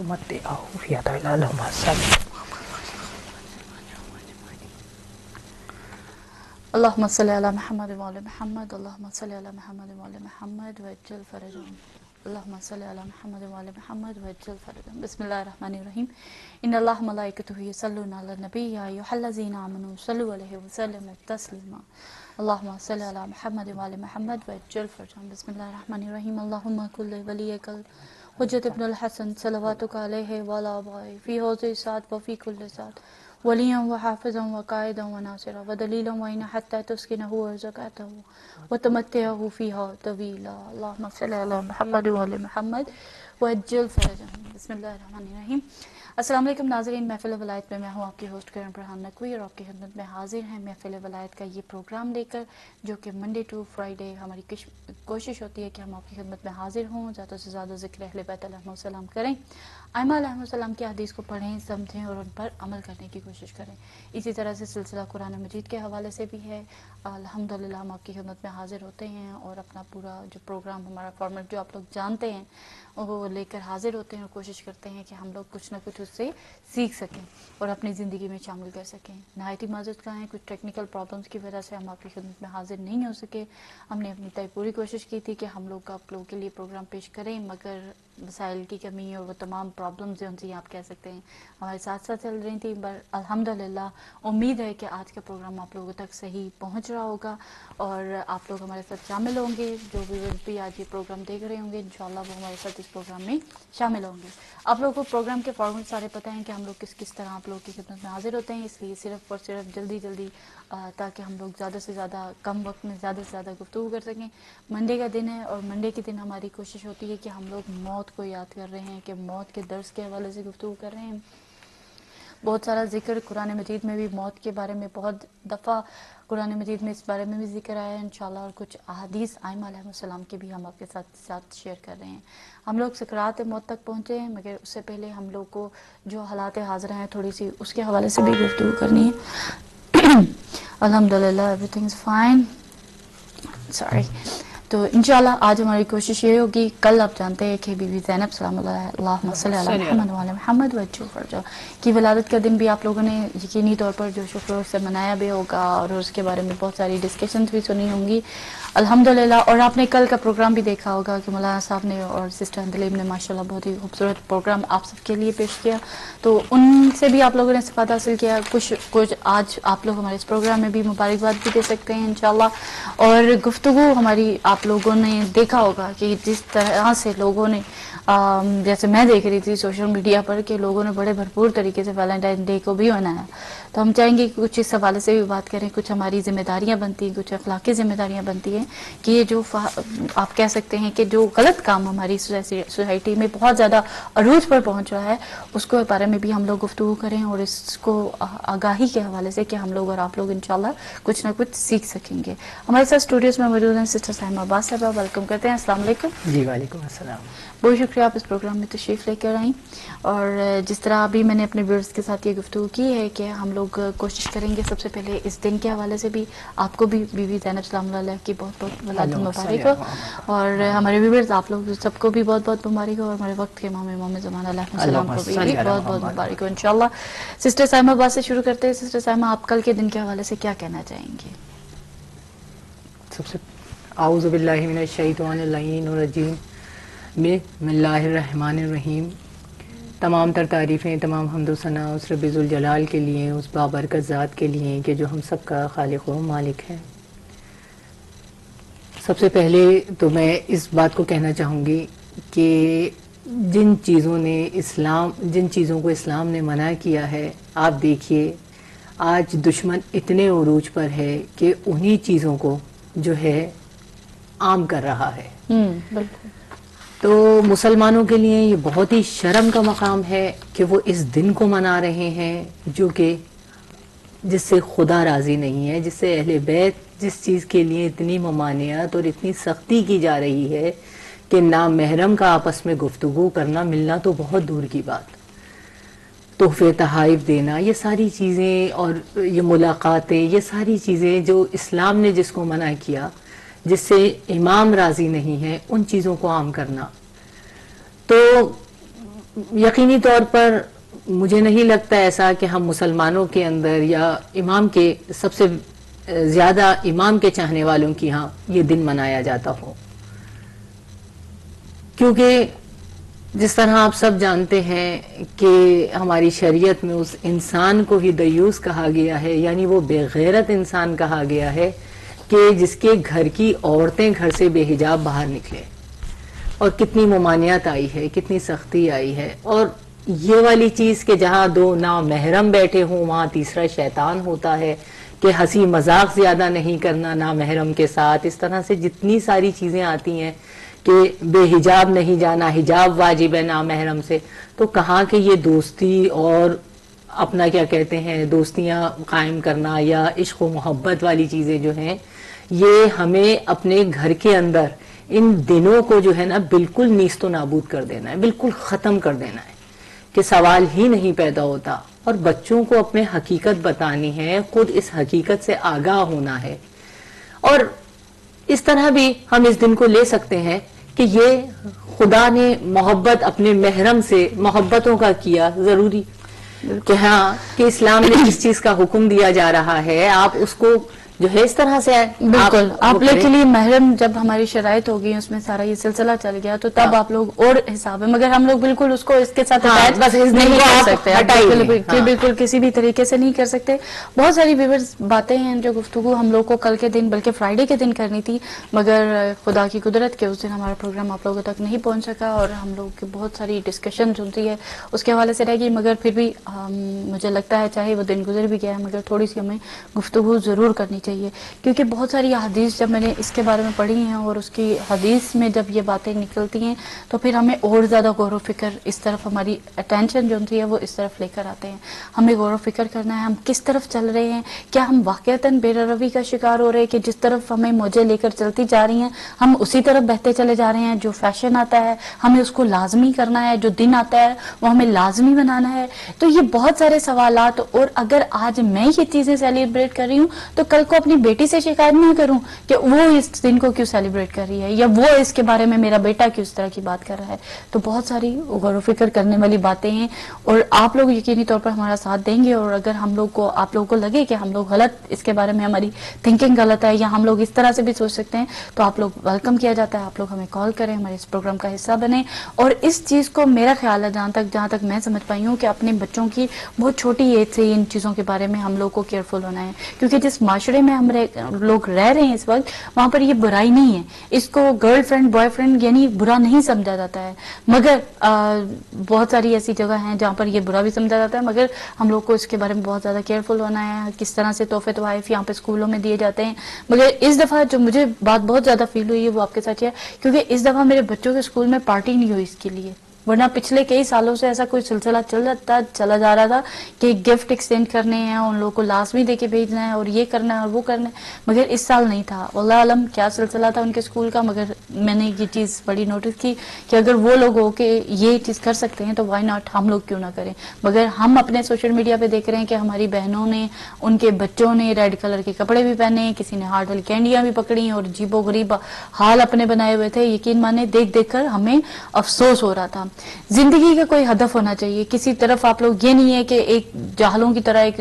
ومتعه في اللهم صل اللهم صل على محمد وعلى محمد اللهم صل على محمد وعلى محمد وعجل فرجهم اللهم صل على محمد وعلى محمد وعجل فرجهم بسم الله الرحمن الرحيم ان الله ملائكته يصلون على النبي يا ايها الذين امنوا صلوا عليه وسلموا تسليما اللهم صل على محمد وعلى محمد وعجل فرجهم بسم الله الرحمن الرحيم اللهم كل وليك حجة ابن الحسن صلواتك عليه وعلى آبائه في هذه الساعة وفي كل ساعة وليا وحافظا وقائدا وناصرا ودليلا وإن حتى تسكنه وزكاته وتمتعه فيها طويلا اللهم صل على محمد وعلى محمد وعجل فرجهم بسم اللہ الرحمن الرحیم السلام علیکم ناظرین، محفل ولایت میں ہوں آپ کی ہوسٹ کرن پرہان نقوی اور آپ کی خدمت میں حاضر ہیں محفل ولایت کا یہ پروگرام لے کر، جو کہ منڈے ٹو فرائیڈے ہماری کوشش ہوتی ہے کہ ہم آپ کی خدمت میں حاضر ہوں، زیادہ سے زیادہ ذکر اہل بیت علیہ السلام کریں، ائمہ علیہ السلام کی حدیث کو پڑھیں، سمجھیں اور ان پر عمل کرنے کی کوشش کریں۔ اسی طرح سے سلسلہ قرآن مجید کے حوالے سے بھی ہے، الحمدللہ ہم آپ کی خدمت میں حاضر ہوتے ہیں اور اپنا پورا جو پروگرام ہمارا فارمیٹ جو آپ لوگ جانتے ہیں وہ لے کر حاضر ہوتے ہیں اور کوشش کرتے ہیں کہ ہم لوگ کچھ نہ کچھ اس سے سیکھ سکیں اور اپنی زندگی میں شامل کر سکیں۔ نہایت ہی معذرت کا ہے، کچھ ٹیکنیکل پرابلمس کی وجہ سے ہم آپ کی خدمت میں حاضر نہیں ہو سکے۔ ہم نے اپنی پوری کوشش کی تھی کہ ہم لوگ آپ لوگوں کے لیے پروگرام پیش کریں، مگر وسائل کی کمی اور وہ تمام پرابلمز جو ان سے آپ کہہ سکتے ہیں ہمارے ساتھ ساتھ چل رہی تھیں، پر الحمدللہ امید ہے کہ آج کا پروگرام آپ لوگوں تک صحیح پہنچ رہا ہوگا اور آپ لوگ ہمارے ساتھ شامل ہوں گے۔ جو ویورز بھی آج یہ پروگرام دیکھ رہے ہوں گے انشاءاللہ وہ ہمارے ساتھ اس پروگرام میں شامل ہوں گے۔ آپ لوگوں کو پروگرام کے فارمیٹ سارے پتہ ہیں کہ ہم لوگ کس طرح آپ لوگوں کی خدمت میں حاضر ہوتے ہیں، اس لیے صرف اور صرف جلدی تاکہ ہم لوگ زیادہ سے زیادہ کم وقت میں زیادہ سے زیادہ گفتگو کر سکیں۔ منڈے کا دن ہے اور منڈے کے دن ہماری کوشش ہوتی ہے کہ ہم لوگ موت کو یاد کر رہے ہیں، کہ موت کے درس کے حوالے سے گفتگو کر رہے ہیں۔ بہت سارا ذکر قرآن مجید میں بھی موت کے بارے میں بہت دفعہ قرآن مجید میں اس بارے میں بھی ذکر آیا ہے انشاءاللہ، اور کچھ احادیث ائمہ علیہ السلام کے بھی ہم آپ کے ساتھ شیئر کر رہے ہیں۔ ہم لوگ سکرات موت تک پہنچے ہیں، مگر اس سے پہلے ہم لوگ کو جو حالات حاضرہ ہیں تھوڑی سی اس کے حوالے سے بھی گفتگو کرنی ہے۔ الحمدللہ everything is fine, sorry. تو انشاءاللہ آج ہماری کوشش یہ ہوگی، کل آپ جانتے ہیں کہ بی بی زینب سلام اللہم صلی علی محمد وعلی محمد وجہ فرجہ کی ولادت کا دن بھی آپ لوگوں نے یقینی طور پر جو شکر سے منایا بھی ہوگا اور اس کے بارے میں بہت ساری ڈسکشنز بھی سنی ہوں گی الحمدللہ۔ اور آپ نے کل کا پروگرام بھی دیکھا ہوگا کہ مولانا صاحب نے اور سسٹر اندلیب نے ماشاءاللہ بہت ہی خوبصورت پروگرام آپ سب کے لیے پیش کیا، تو ان سے بھی آپ لوگوں نے استفادہ حاصل کیا۔ کچھ آج آپ لوگ ہمارے اس پروگرام میں بھی مبارکباد بھی دے سکتے ہیں انشاءاللہ۔ اور گفتگو ہماری آپ لوگوں نے دیکھا ہوگا کہ جس طرح سے لوگوں نے جیسے میں دیکھ رہی تھی سوشل میڈیا پر کہ لوگوں نے بڑے بھرپور طریقے سے ویلنٹائن ڈے کو بھی منایا، تو ہم چاہیں گے کہ کچھ اس حوالے سے بھی بات کریں۔ کچھ ہماری ذمہ داریاں بنتی ہیں، کچھ اخلاقی ذمہ داریاں بنتی ہیں کہ یہ جو آپ کہہ سکتے ہیں کہ جو غلط کام ہماری سوسائٹی میں بہت زیادہ عروج پر پہنچ رہا ہے اس کو بارے میں بھی ہم لوگ گفتگو کریں اور اس کو آگاہی کے حوالے سے کہ ہم لوگ اور آپ لوگ انشاءاللہ کچھ نہ کچھ سیکھ سکیں گے۔ ہمارے ساتھ اسٹوڈیوز میں موجود ہیں سسٹر سائمہ عباس صاحبہ، ویلکم کرتے ہیں۔ السلام علیکم۔ جی وعلیکم السلام۔ بہت شکریہ آپ اس پروگرام میں تشریف لے کر آئیں، اور جس طرح ابھی میں نے اپنے ویورز کے ساتھ یہ گفتگو کی ہے کہ ہم لوگ کوشش کریں گے سب سے پہلے اس دن کے حوالے سے بھی آپ کو بھی بی بی زینب سلام اللہ علیہ کی بہت بہت ولادت مبارک ہو، اور ہمارے ویورز آپ لوگ سب کو بھی بہت بہت مبارک ہو، اور ہمارے وقت کے امام زمان علیہ السلام کو بھی بہت بہت مبارک ہو انشاءاللہ۔ سسٹر سائمہ عباس سے شروع کرتے ہیں۔ سسٹر سائمہ، آپ کل کے دن کے حوالے سے کیا کہنا چاہیں گے؟ سب سے اعوذ باللہ من الشیطان اللعین الرجیم، بسم اللہ الرحمن الرحیم۔ تمام تر تعریفیں، تمام حمد و ثنا اس رب ذوالجلال کے لیے، اس بابرکت ذات کے لیے کہ جو ہم سب کا خالق و مالک ہے۔ سب سے پہلے تو میں اس بات کو کہنا چاہوں گی کہ جن چیزوں کو اسلام نے منع کیا ہے، آپ دیکھیے آج دشمن اتنے عروج پر ہے کہ انہی چیزوں کو جو ہے عام کر رہا ہے۔ بالکل۔ تو مسلمانوں کے لیے یہ بہت ہی شرم کا مقام ہے کہ وہ اس دن کو منا رہے ہیں جو کہ جس سے خدا راضی نہیں ہے، جس سے اہل بیت جس چیز کے لیے اتنی ممانعت اور اتنی سختی کی جا رہی ہے کہ نامحرم کا آپس میں گفتگو کرنا، ملنا تو بہت دور کی بات، تحفے تحائف دینا، یہ ساری چیزیں اور یہ ملاقاتیں، یہ ساری چیزیں جو اسلام نے جس کو منع کیا، جس سے امام راضی نہیں ہے، ان چیزوں کو عام کرنا۔ تو یقینی طور پر مجھے نہیں لگتا ایسا کہ ہم مسلمانوں کے اندر یا امام کے سب سے زیادہ امام کے چاہنے والوں کی ہاں یہ دن منایا جاتا ہو، کیونکہ جس طرح آپ سب جانتے ہیں کہ ہماری شریعت میں اس انسان کو ہی دیوس کہا گیا ہے، یعنی وہ بے غیرت انسان کہا گیا ہے کہ جس کے گھر کی عورتیں گھر سے بے حجاب باہر نکلے، اور کتنی ممانعت آئی ہے، کتنی سختی آئی ہے. اور یہ والی چیز کہ جہاں دو نامحرم بیٹھے ہوں وہاں تیسرا شیطان ہوتا ہے، کہ ہنسی مذاق زیادہ نہیں کرنا نامحرم کے ساتھ، اس طرح سے جتنی ساری چیزیں آتی ہیں کہ بے حجاب نہیں جانا، حجاب واجب ہے نامحرم سے، تو کہاں کہ یہ دوستی اور اپنا کیا کہتے ہیں دوستیاں قائم کرنا یا عشق و محبت والی چیزیں جو ہیں، یہ ہمیں اپنے گھر کے اندر ان دنوں کو جو ہے نا بالکل نیست و نابود کر دینا ہے، بالکل ختم کر دینا ہے کہ سوال ہی نہیں پیدا ہوتا. اور بچوں کو اپنے حقیقت بتانی ہے، خود اس حقیقت سے آگاہ ہونا ہے. اور اس طرح بھی ہم اس دن کو لے سکتے ہیں کہ یہ خدا نے محبت اپنے محرم سے محبتوں کا کیا ضروری، کہ ہاں کہ اسلام نے جس چیز کا حکم دیا جا رہا ہے آپ اس کو جو ہے اس طرح سے بالکل آپ لوگ کے لیے محرم جب ہماری شرائط ہوگی اس میں سارا یہ سلسلہ چل گیا تو تب آپ لوگ اور حساب ہے، مگر ہم لوگ بالکل اس کو اس کے ساتھ بس نہیں کر سکتے، ہاں بالکل کسی بھی طریقے سے نہیں کر سکتے. بہت ساری ویورز باتیں ہیں جو گفتگو ہم لوگ کو کل کے دن بلکہ فرائیڈے کے دن کرنی تھی، مگر خدا کی قدرت کے اس دن ہمارا پروگرام آپ لوگوں تک نہیں پہنچ سکا اور ہم لوگ کی بہت ساری ڈسکشن ہوتی ہے اس کے حوالے سے رہ گئی. مگر پھر بھی مجھے لگتا ہے چاہے وہ دن گزر بھی گیا ہے مگر تھوڑی سی ہمیں گفتگو ضرور کرنی چاہیے، کیونکہ بہت ساری حدیث جب میں نے اس کے بارے میں پڑھی ہیں اور اس کی حدیث میں جب یہ باتیں نکلتی ہیں تو پھر ہمیں اور زیادہ غور و فکر اس طرف ہماری اٹینشن جو ہوتی ہے وہ اس طرف لے کر آتے ہیں. ہمیں غور و فکر کرنا ہے ہم کس طرف چل رہے ہیں، کیا ہم واقعتاً بے روی کا شکار ہو رہے ہیں کہ جس طرف ہمیں موجیں لے کر چلتی جا رہی ہیں ہم اسی طرف بہتے چلے جا رہے ہیں، جو فیشن آتا ہے ہمیں اس کو لازمی کرنا ہے، جو دن آتا ہے وہ ہمیں لازمی بنانا ہے. تو یہ بہت سارے سوالات، اور اگر آج میں یہ چیزیں سیلیبریٹ کر رہی ہوں تو کل کو اپنی بیٹی سے شکایت نہ کروں کہ وہ اس دن کو کیوں سیلیبریٹ کر رہی ہے یا وہ اس کے بارے میں میرا بیٹا کیوں اس طرح کی بات کر رہا ہے. تو بہت ساری غور و فکر کرنے والی باتیں ہیں اور آپ لوگ یقینی طور پر ہمارا ساتھ دیں گے. اور اگر ہم لوگ کو آپ لوگوں کو لگے کہ ہم لوگ غلط اس کے بارے میں ہماری تھنکنگ غلط ہے یا ہم لوگ اس طرح سے بھی سوچ سکتے ہیں تو آپ لوگ ویلکم کیا جاتا ہے، آپ لوگ ہمیں کال کریں، ہمارے اس پروگرام کا حصہ بنیں. اور اس چیز کو میرا خیال ہے جہاں تک میں سمجھ پائی ہوں کہ اپنے بچوں کی بہت چھوٹی ایج سے ان چیزوں کے بارے میں ہم لوگ کو کیئرفل ہونا ہے، کیونکہ جس معاشرے میں ہم لوگ رہ رہے ہیں اس وقت وہاں پر یہ برائی نہیں ہے، اس کو گرل فرینڈ بوائے فرینڈ یعنی برا نہیں سمجھا جاتا ہے. مگر بہت ساری ایسی جگہ ہیں جہاں پر یہ برا بھی سمجھا جاتا ہے، مگر ہم لوگ کو اس کے بارے میں بہت زیادہ کیئرفل ہونا ہے. کس طرح سے تحفے تحائف یہاں پہ اسکولوں میں دیے جاتے ہیں، مگر اس دفعہ جو مجھے بات بہت زیادہ فیل ہوئی ہے وہ آپ کے ساتھ ہے، کیونکہ اس دفعہ میرے بچوں کے اسکول میں پارٹی نہیں ہوئی اس کے لیے، ورنہ پچھلے کئی سالوں سے ایسا کوئی سلسلہ چلا جا رہا تھا کہ گفٹ ایکسچینج کرنے ہیں، ان لوگوں کو لازمی دے کے بھیجنا ہے اور یہ کرنا ہے اور وہ کرنا ہے، مگر اس سال نہیں تھا. واللہ علم کیا سلسلہ تھا ان کے اسکول کا، مگر میں نے یہ چیز بڑی نوٹس کی کہ اگر وہ لوگ ہو کہ یہ چیز کر سکتے ہیں تو وائی ناٹ ہم لوگ کیوں نہ کریں. مگر ہم اپنے سوشل میڈیا پہ دیکھ رہے ہیں کہ ہماری بہنوں نے ان کے بچوں نے ریڈ کلر کے کپڑے بھی پہنے، کسی نے ہارٹ والی کینڈیاں بھی پکڑی اور عجیب و غریب حال اپنے بنائے ہوئے تھے. یقین مانے دیکھ کر ہمیں افسوس ہو رہا تھا. زندگی کا کوئی ہدف ہونا چاہیے، کسی طرف آپ لوگ یہ نہیں ہے کہ ایک جاہلوں کی طرح ایک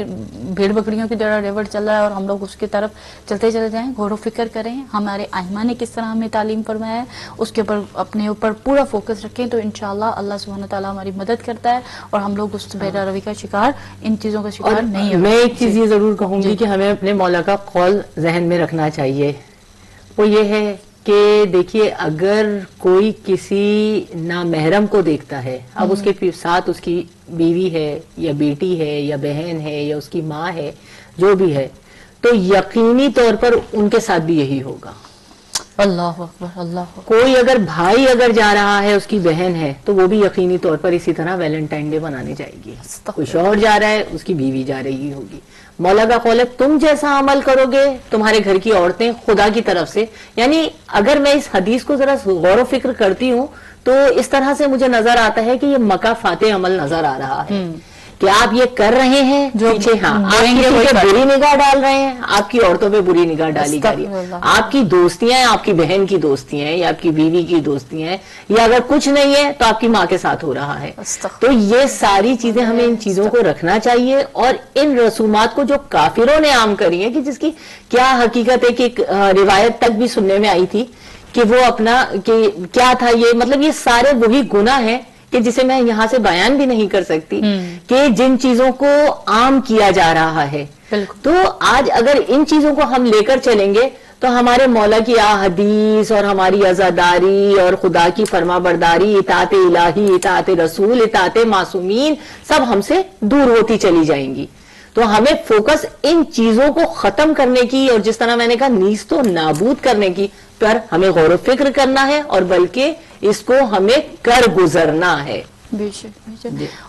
بھیڑ بکریوں کی طرح ریورٹ چل رہا ہے اور ہم لوگ اس کی طرف چلتے چلے جائیں. غور و فکر کریں ہمارے ائمہ نے کس طرح ہمیں تعلیم فرمایا ہے، اس کے اوپر اپنے اوپر پورا فوکس رکھیں تو انشاءاللہ اللہ سبحانہ تعالیٰ ہماری مدد کرتا ہے اور ہم لوگ اس بے روی کا شکار ان چیزوں کا شکار نہیں ہوتے. میں ایک چیز یہ ضرور کہوں گی کہ ہمیں اپنے مولا کا قول ذہن میں رکھنا چاہیے، وہ یہ ہے کہ دیکھیے اگر کوئی کسی نامحرم کو دیکھتا ہے، اب اس کے ساتھ اس کی بیوی ہے یا بیٹی ہے یا بہن ہے یا اس کی ماں ہے جو بھی ہے، تو یقینی طور پر ان کے ساتھ بھی یہی ہوگا. اللہ اکبر اللہ اکبر. کوئی اگر بھائی اگر جا رہا ہے اس کی بہن ہے تو وہ بھی یقینی طور پر اسی طرح ویلنٹائن ڈے منانے جائے گی. کوئی شوہر جا رہا ہے اس کی بیوی جا رہی ہوگی. مولا کا قول ہے تم جیسا عمل کرو گے تمہارے گھر کی عورتیں خدا کی طرف سے. یعنی اگر میں اس حدیث کو ذرا غور و فکر کرتی ہوں تو اس طرح سے مجھے نظر آتا ہے کہ یہ مکہ فاتح عمل نظر آ رہا ہے کہ آپ یہ کر رہے ہیں جو پیچھے ہاں آپ بولیں گے کسی وہی پہ کریں۔ بری نگاہ ڈال رہے ہیں، آپ کی عورتوں پہ بری نگاہ ڈالی جا رہی ہے، استغفر اللہ۔ آپ کی دوستیاں ہیں، آپ کی بہن کی دوستیاں ہیں یا آپ کی بیوی کی دوستیاں ہیں، یا اگر کچھ نہیں ہے تو آپ کی ماں کے ساتھ ہو رہا ہے. استغفر تو یہ ساری چیزیں ہمیں ان چیزوں کو رکھنا چاہیے، اور ان رسومات کو جو کافروں نے عام کری ہیں، کہ جس کی کیا حقیقت ہے، کہ ایک روایت تک بھی سننے میں آئی تھی کہ وہ اپنا کہ کیا تھا یہ، مطلب یہ سارے وہی گناہ ہیں کہ جسے میں یہاں سے بیان بھی نہیں کر سکتی، کہ جن چیزوں کو عام کیا جا رہا ہے. بالکل۔ تو آج اگر ان چیزوں کو ہم لے کر چلیں گے تو ہمارے مولا کی حدیث اور ہماری عزاداری اور خدا کی فرما برداری، اطاعت الہی، اطاعت رسول، اطاعت معصومین سب ہم سے دور ہوتی چلی جائیں گی. تو ہمیں فوکس ان چیزوں کو ختم کرنے کی، اور جس طرح میں نے کہا نیست و نابود کرنے کی پر ہمیں غور و فکر کرنا ہے، اور بلکہ اس کو ہمیں کر گزرنا ہے. بے شک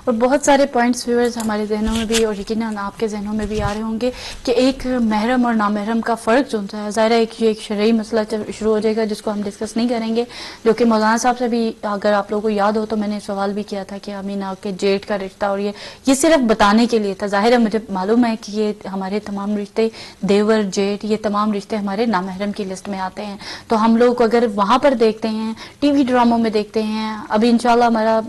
اور بہت سارے پوائنٹس ویورز ہمارے ذہنوں میں بھی اور یقیناً آپ کے ذہنوں میں بھی آ رہے ہوں گے کہ ایک محرم اور نامحرم کا فرق جو ہوتا ہے، ظاہر ہے ایک شرعی مسئلہ شروع ہو جائے گا جس کو ہم ڈسکس نہیں کریں گے، جو کہ مولانا صاحب سے بھی اگر آپ لوگوں کو یاد ہو تو میں نے سوال بھی کیا تھا کہ امینہ کے جیٹ کا رشتہ، اور یہ صرف بتانے کے لیے تھا. ظاہر ہے مجھے معلوم ہے کہ یہ ہمارے تمام رشتے دیور جیٹ یہ تمام رشتے ہمارے نامحرم کی لسٹ میں آتے ہیں. تو ہم لوگ اگر وہاں پر دیکھتے ہیں، ٹی وی ڈراموں میں دیکھتے ہیں، ابھی انشاءاللہ ہمارا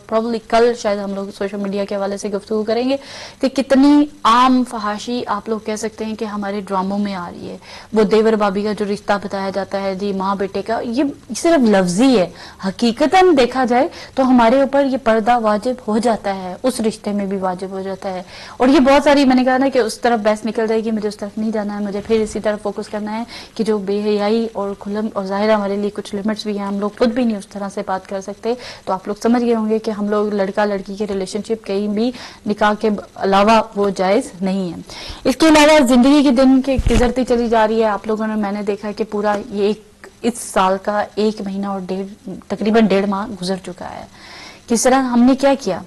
پرابلی کل شاید ہم لوگ سوشل میڈیا کے حوالے سے گفتگو کریں گے کہ کتنی عام فحاشی آپ لوگ کہہ سکتے ہیں کہ ہمارے ڈراموں میں آ رہی ہے. وہ دیور بابی کا جو رشتہ بتایا جاتا ہے، جی ماں بیٹے کا، یہ صرف لفظی ہے. حقیقتاً دیکھا جائے تو ہمارے اوپر یہ پردہ واجب ہو جاتا ہے، اس رشتے میں بھی واجب ہو جاتا ہے. اور یہ بہت ساری میں نے کہا نا کہ اس طرف بحث نکل جائے گی، مجھے اس طرف نہیں جانا ہے، مجھے پھر اسی طرف فوکس کرنا ہے کہ جو بے حیائی اور کھلم اور ظاہر ہمارے لیے کچھ لمٹس بھی ہیں، ہم لوگ خود بھی نہیں اس طرح سے بات کر سکتے. تو آپ لوگ سمجھ گئے ہوں گے کہ ہم لوگ لڑکا لڑکی کے ریلیشن شپ کہیں بھی نکاح کے علاوہ وہ جائز نہیں ہے. اس کے علاوہ زندگی کے دن کے گزرتی چلی جا رہی ہے. آپ لوگوں نے، میں نے دیکھا کہ پورا یہ اس سال کا 1 مہینہ اور تقریباً 1.5 ماہ گزر چکا ہے. کس طرح ہم نے کیا کیا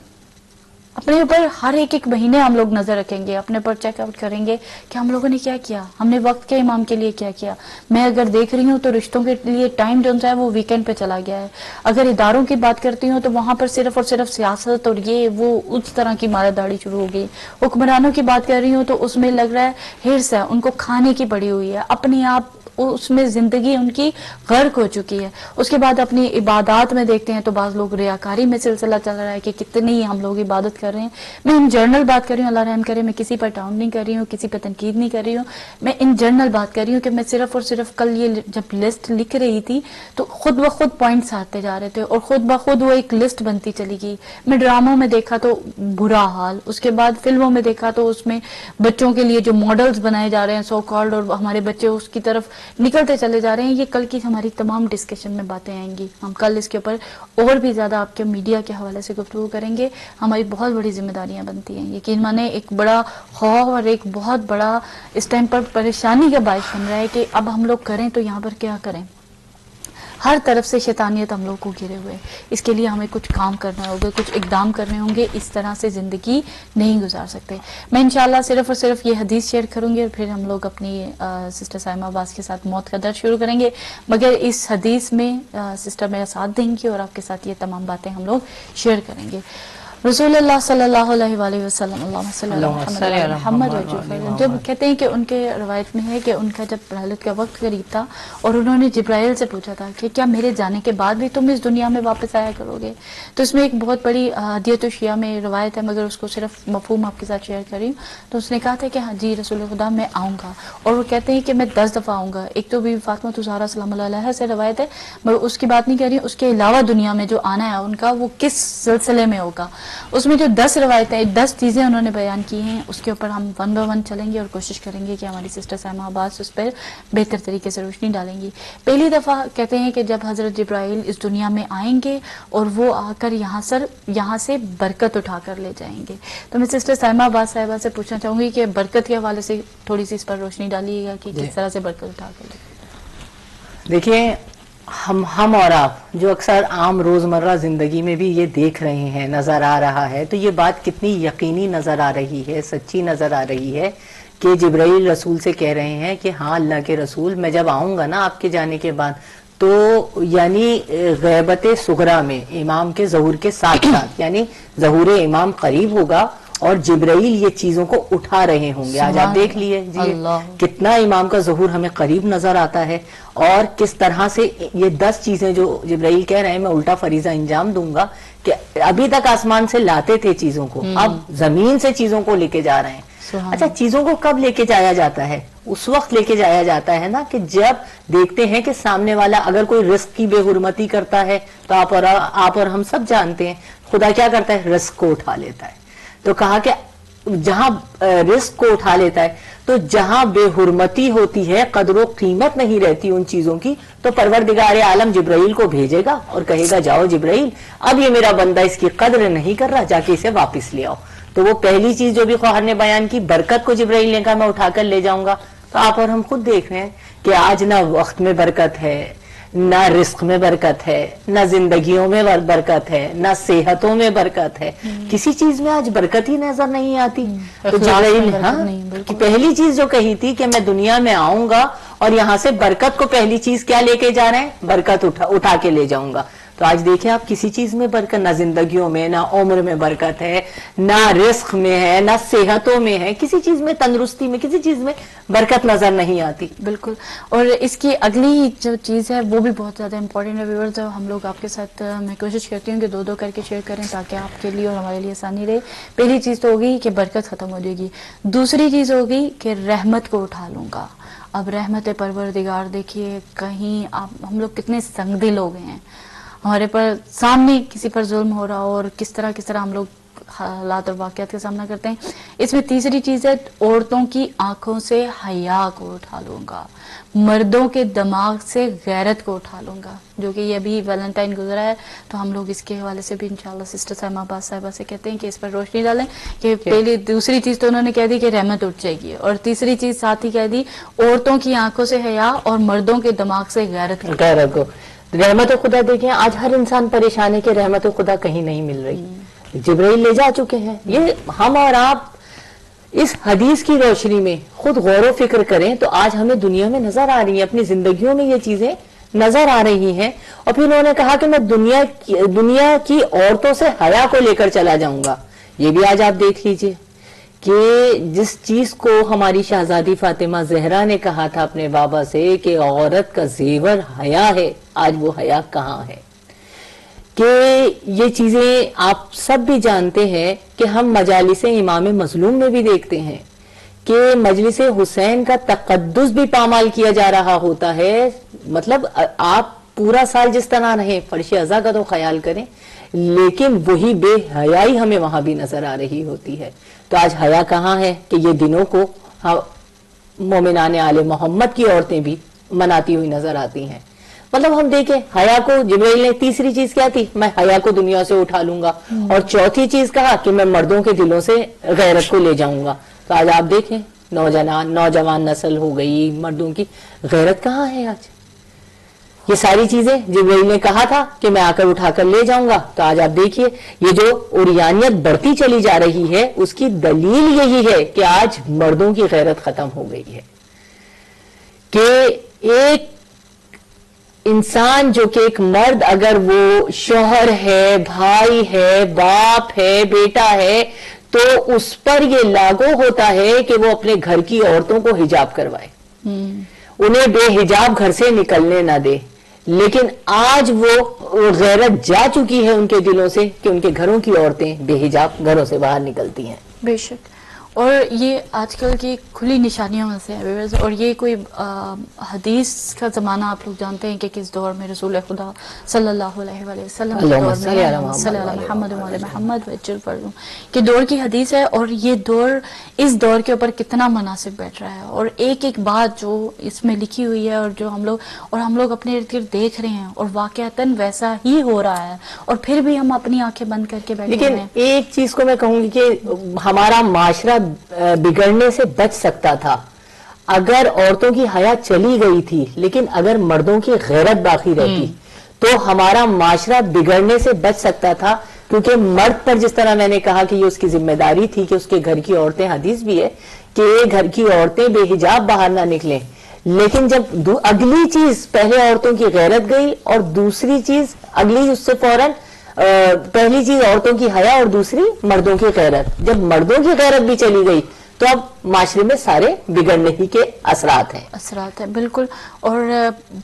اپنے اوپر، ہر ایک مہینے ہم لوگ نظر رکھیں گے، اپنے اوپر چیک آؤٹ کریں گے کہ ہم لوگوں نے کیا کیا، ہم نے وقت کے امام کے لیے کیا کیا. میں اگر دیکھ رہی ہوں تو رشتوں کے لیے ٹائم جو ہے وہ ویکینڈ پہ چلا گیا ہے. اگر اداروں کی بات کرتی ہوں تو وہاں پر صرف اور صرف سیاست اور یہ وہ اس طرح کی مارا داڑی شروع ہو گئی. حکمرانوں کی بات کر رہی ہوں تو اس میں لگ رہا ہے ہرس ہے، ان کو کھانے کی پڑی ہوئی ہے، اپنے آپ اس میں زندگی ان کی غرق ہو چکی ہے. اس کے بعد اپنی عبادات میں دیکھتے ہیں تو بعض لوگ ریاکاری میں سلسلہ چل رہا ہے کہ کتنی ہم لوگ عبادت کر رہے ہیں. میں ان جنرل بات کر رہی ہوں، اللہ رحم کرے، میں کسی پر ٹاؤن نہیں کر رہی ہوں، کسی پہ تنقید نہیں کر رہی ہوں، میں ان جنرل بات کر رہی ہوں کہ میں صرف اور صرف کل یہ جب لسٹ لکھ رہی تھی تو خود بخود پوائنٹس آتے جا رہے تھے اور خود بخود وہ ایک لسٹ بنتی چلی گئی. میں ڈراموں میں دیکھا تو برا حال، اس کے بعد فلموں میں دیکھا تو اس میں بچوں کے لیے جو ماڈلز بنائے جا رہے ہیں سو کالڈ، اور ہمارے بچے اس کی طرف نکلتے چلے جا رہے ہیں. یہ کل کی ہماری تمام ڈسکشن میں باتیں آئیں گی. ہم کل اس کے اوپر اور بھی زیادہ آپ کے میڈیا کے حوالے سے گفتگو کریں گے. ہماری بہت بڑی ذمہ داریاں بنتی ہیں. یقین مانے ایک بڑا خوف اور ایک بہت بڑا اس ٹائم پر پریشانی کا باعث بن رہا ہے کہ اب ہم لوگ کریں تو یہاں پر کیا کریں. ہر طرف سے شیطانیت ہم لوگ کو گھرے ہوئے. اس کے لیے ہمیں کچھ کام کرنا ہوگا، کچھ اقدام کرنے ہوں گے. اس طرح سے زندگی نہیں گزار سکتے. میں انشاءاللہ صرف اور صرف یہ حدیث شیئر کروں گی اور پھر ہم لوگ اپنی سسٹر سائمہ عباس کے ساتھ موت کا درد شروع کریں گے. مگر اس حدیث میں سسٹر میرا ساتھ دیں گی اور آپ کے ساتھ یہ تمام باتیں ہم لوگ شیئر کریں گے. رسول اللہ صلی اللہ علیہ وآلہ وسلم، اللہم صلی علی محمد وعلی محمد وجل. جب کہتے ہیں کہ ان کے روایت میں ہے کہ ان کا جب رحلت کا وقت قریب تھا اور انہوں نے جبرائیل سے پوچھا تھا کہ کیا میرے جانے کے بعد بھی تم اس دنیا میں واپس آیا کرو گے. تو اس میں ایک بہت بڑی حدیث الشیعہ میں روایت ہے، مگر اس کو صرف مفہوم آپ کے ساتھ شیئر کر رہی ہوں. تو اس نے کہا تھا کہ ہاں جی رسول خدا میں آؤں گا، اور وہ کہتے ہیں کہ میں 10 دفعہ آؤں گا. ایک تو بھی فاطمہ الزہرا سلام اللہ علیہا سے روایت ہے، مگر اس کی بات نہیں کر رہی. اس کے علاوہ دنیا میں جو آنا ہے ان کا وہ کس سلسلے میں ہوگا. اس میں جو 10 روایتیں 10 چیزیں انہوں نے بیان کی ہیں اس کے اوپر ہم 1 by 1 چلیں گے اور کوشش کریں گے کہ ہماری سسٹر سائمہ عباس اس پر بہتر طریقے سے روشنی ڈالیں گی. پہلی دفعہ کہتے ہیں کہ جب حضرت جبرائیل اس دنیا میں آئیں گے اور وہ آ کر یہاں سے برکت اٹھا کر لے جائیں گے. تو میں سسٹر سائمہ عباس صاحبہ سے پوچھنا چاہوں گی کہ برکت کے حوالے سے تھوڑی سی اس پر روشنی ڈالیے گا کہ کس طرح سے برکت اٹھا کر لے. دیکھیں ہم اور آپ جو اکثر عام روزمرہ زندگی میں بھی یہ دیکھ رہے ہیں، نظر آ رہا ہے، تو یہ بات کتنی یقینی نظر آ رہی ہے، سچی نظر آ رہی ہے کہ جبرائیل رسول سے کہہ رہے ہیں کہ ہاں اللہ کے رسول میں جب آؤں گا نا آپ کے جانے کے بعد تو یعنی غیبت صغریٰ میں امام کے ظہور کے ساتھ ساتھ یعنی ظہور امام قریب ہوگا اور جبرائیل یہ چیزوں کو اٹھا رہے ہوں گے. آج آپ دیکھ لیے کتنا امام کا ظہور ہمیں قریب نظر آتا ہے, اور کس طرح سے یہ 10 چیزیں جو جبرائیل کہہ رہے ہیں میں الٹا فریضہ انجام دوں گا, کہ ابھی تک آسمان سے لاتے تھے چیزوں کو, اب زمین سے چیزوں کو لے کے جا رہے ہیں. اچھا, چیزوں کو کب لے کے جایا جاتا ہے؟ اس وقت لے کے جایا جاتا ہے نا کہ جب دیکھتے ہیں کہ سامنے والا اگر کوئی رزق کی بے حرمتی کرتا ہے, تو آپ اور ہم سب جانتے ہیں خدا کیا کرتا ہے, رزق کو اٹھا لیتا ہے. تو کہا کہ جہاں رزق کو اٹھا لیتا ہے, تو جہاں بے حرمتی ہوتی ہے, قدر و قیمت نہیں رہتی ان چیزوں کی, تو پروردگار عالم جبرائیل کو بھیجے گا اور کہے گا جاؤ جبرائیل, اب یہ میرا بندہ اس کی قدر نہیں کر رہا, جا کے اسے واپس لے آؤ. تو وہ پہلی چیز جو بھی خواہر نے بیان کی, برکت کو جبرائیل نے کہا میں اٹھا کر لے جاؤں گا. تو آپ اور ہم خود دیکھ رہے ہیں کہ آج نہ وقت میں برکت ہے, نہ رزق میں برکت ہے, نہ زندگیوں میں برکت ہے, نہ صحتوں میں برکت ہے, کسی چیز میں آج برکت ہی نظر نہیں آتی. تو جبرائیل کہ پہلی چیز جو کہی تھی کہ میں دنیا میں آؤں گا اور یہاں سے برکت کو پہلی چیز کیا لے کے جا رہے ہیں, برکت اٹھا کے لے جاؤں گا. تو آج دیکھیں آپ کسی چیز میں برکت, نہ زندگیوں میں, نہ عمر میں برکت ہے, نہ رزق میں ہے, نہ صحتوں میں ہے, کسی چیز میں, تندرستی میں, کسی چیز میں برکت نظر نہیں آتی. بالکل. اور اس کی اگلی جو چیز ہے وہ بھی بہت زیادہ امپورٹنٹ ہے ویورز. ہم لوگ آپ کے ساتھ میں کوشش کرتی ہوں کہ 2 کر کے شیئر کریں تاکہ آپ کے لیے اور ہمارے لیے آسانی رہے. پہلی چیز تو ہوگی کہ برکت ختم ہو جائے گی. دوسری چیز ہوگی کہ رحمت کو اٹھا لوں گا. اب رحمت پروردگار دیکھیے, کہیں ہم لوگ کتنے سنگ دل ہو گئے ہیں, ہمارے پر سامنے کسی پر ظلم ہو رہا ہو اور کس طرح ہم لوگ حالات اور واقعات کا سامنا کرتے ہیں. اس میں تیسری چیز ہے عورتوں کی آنکھوں سے حیا کو اٹھا لوں گا, مردوں کے دماغ سے غیرت کو اٹھا لوں گا. جو کہ یہ ابھی ویلنٹائن گزرا ہے, تو ہم لوگ اس کے حوالے سے بھی انشاءاللہ سسٹر سائمہ عباس صاحبہ سے کہتے ہیں کہ اس پر روشنی ڈالیں. کہ پہلی دوسری چیز تو انہوں نے کہہ دی کہ رحمت اٹھ جائے گی, اور تیسری چیز ساتھ ہی کہہ دی عورتوں کی آنکھوں سے حیا اور مردوں کے دماغ سے غیرت کو. رحمت خدا دیکھیں آج ہر انسان پریشان ہے کہ رحمت خدا کہیں نہیں مل رہی. جبرائیل لے جا چکے ہیں. یہ ہم اور آپ اس حدیث کی روشنی میں خود غور و فکر کریں تو آج ہمیں دنیا میں نظر آ رہی ہیں, اپنی زندگیوں میں یہ چیزیں نظر آ رہی ہیں. اور پھر انہوں نے کہا کہ میں دنیا کی عورتوں سے حیا کو لے کر چلا جاؤں گا. یہ بھی آج آپ دیکھ لیجئے کہ جس چیز کو ہماری شہزادی فاطمہ زہرا نے کہا تھا اپنے بابا سے کہ عورت کا زیور حیا ہے, آج وہ حیا کہاں ہے. کہ یہ چیزیں آپ سب بھی جانتے ہیں کہ ہم مجالس امام مظلوم میں بھی دیکھتے ہیں کہ مجلس حسین کا تقدس بھی پامال کیا جا رہا ہوتا ہے. مطلب آپ پورا سال جس طرح رہیں, فرش ازا کا تو خیال کریں, لیکن وہی بے حیائی ہمیں وہاں بھی نظر آ رہی ہوتی ہے. تو آج حیا کہاں ہے کہ یہ دنوں کو مومنان آل محمد کی عورتیں بھی مناتی ہوئی نظر آتی ہیں. مطلب ہم دیکھیں حیا کو جبرائیل نے تیسری چیز کیا تھی, میں حیا کو دنیا سے اٹھا لوں گا, اور چوتھی چیز کہا کہ میں مردوں کے دلوں سے غیرت کو لے جاؤں گا. تو آج آپ دیکھیں نوجوان نسل ہو گئی, مردوں کی غیرت کہاں ہے آج. یہ ساری چیزیں جبرائیل نے کہا تھا کہ میں آ کر اٹھا کر لے جاؤں گا. تو آج آپ دیکھیے یہ جو عریانیت بڑھتی چلی جا رہی ہے اس کی دلیل یہی ہے کہ آج مردوں کی غیرت ختم ہو گئی ہے. کہ ایک انسان جو کہ ایک مرد اگر وہ شوہر ہے, بھائی ہے, باپ ہے, بیٹا ہے, تو اس پر یہ لاگو ہوتا ہے کہ وہ اپنے گھر کی عورتوں کو حجاب کروائے, انہیں بے حجاب گھر سے نکلنے نہ دے. لیکن آج وہ غیرت جا چکی ہے ان کے دلوں سے کہ ان کے گھروں کی عورتیں بے حجاب گھروں سے باہر نکلتی ہیں. بے شک. اور یہ آج کل کی کھلی نشانیوں میں سے ہے. اور یہ کوئی حدیث کا زمانہ آپ لوگ جانتے ہیں کہ کس دور میں رسول خدا صلی اللہ علیہ وآلہ وسلم کے دور میں صلی اللہ محمد وعلی محمد وجل فرضوں کہ دور کی حدیث ہے. اور یہ دور اس دور کے اوپر کتنا مناسب بیٹھ رہا ہے, اور ایک بات جو اس میں لکھی ہوئی ہے اور جو ہم لوگ اپنے ارد گرد دیکھ رہے ہیں اور واقعتاً ویسا ہی ہو رہا ہے, اور پھر بھی ہم اپنی آنکھیں بند کر کے بیٹھے ہیں. لیکن ایک چیز کو میں کہوں گی کہ ہمارا معاشرہ بگڑنے سے بچ سکتا تھا اگر عورتوں کی حیا چلی گئی تھی, لیکن اگر مردوں کی غیرت باقی رہتی تو ہمارا معاشرہ بگڑنے سے بچ سکتا تھا. کیونکہ مرد پر جس طرح میں نے کہا کہ یہ اس کی ذمہ داری تھی کہ اس کے گھر کی عورتیں, حدیث بھی ہے کہ گھر کی عورتیں بے حجاب باہر نہ نکلیں, لیکن جب اگلی چیز پہلے عورتوں کی غیرت گئی اور دوسری چیز اگلی اس سے فوراً پہلی چیز عورتوں کی حیا اور دوسری مردوں کی غیرت. جب مردوں کی غیرت بھی چلی گئی تو اب معاشرے میں سارے بگڑنے ہی کے اثرات ہیں. بالکل. اور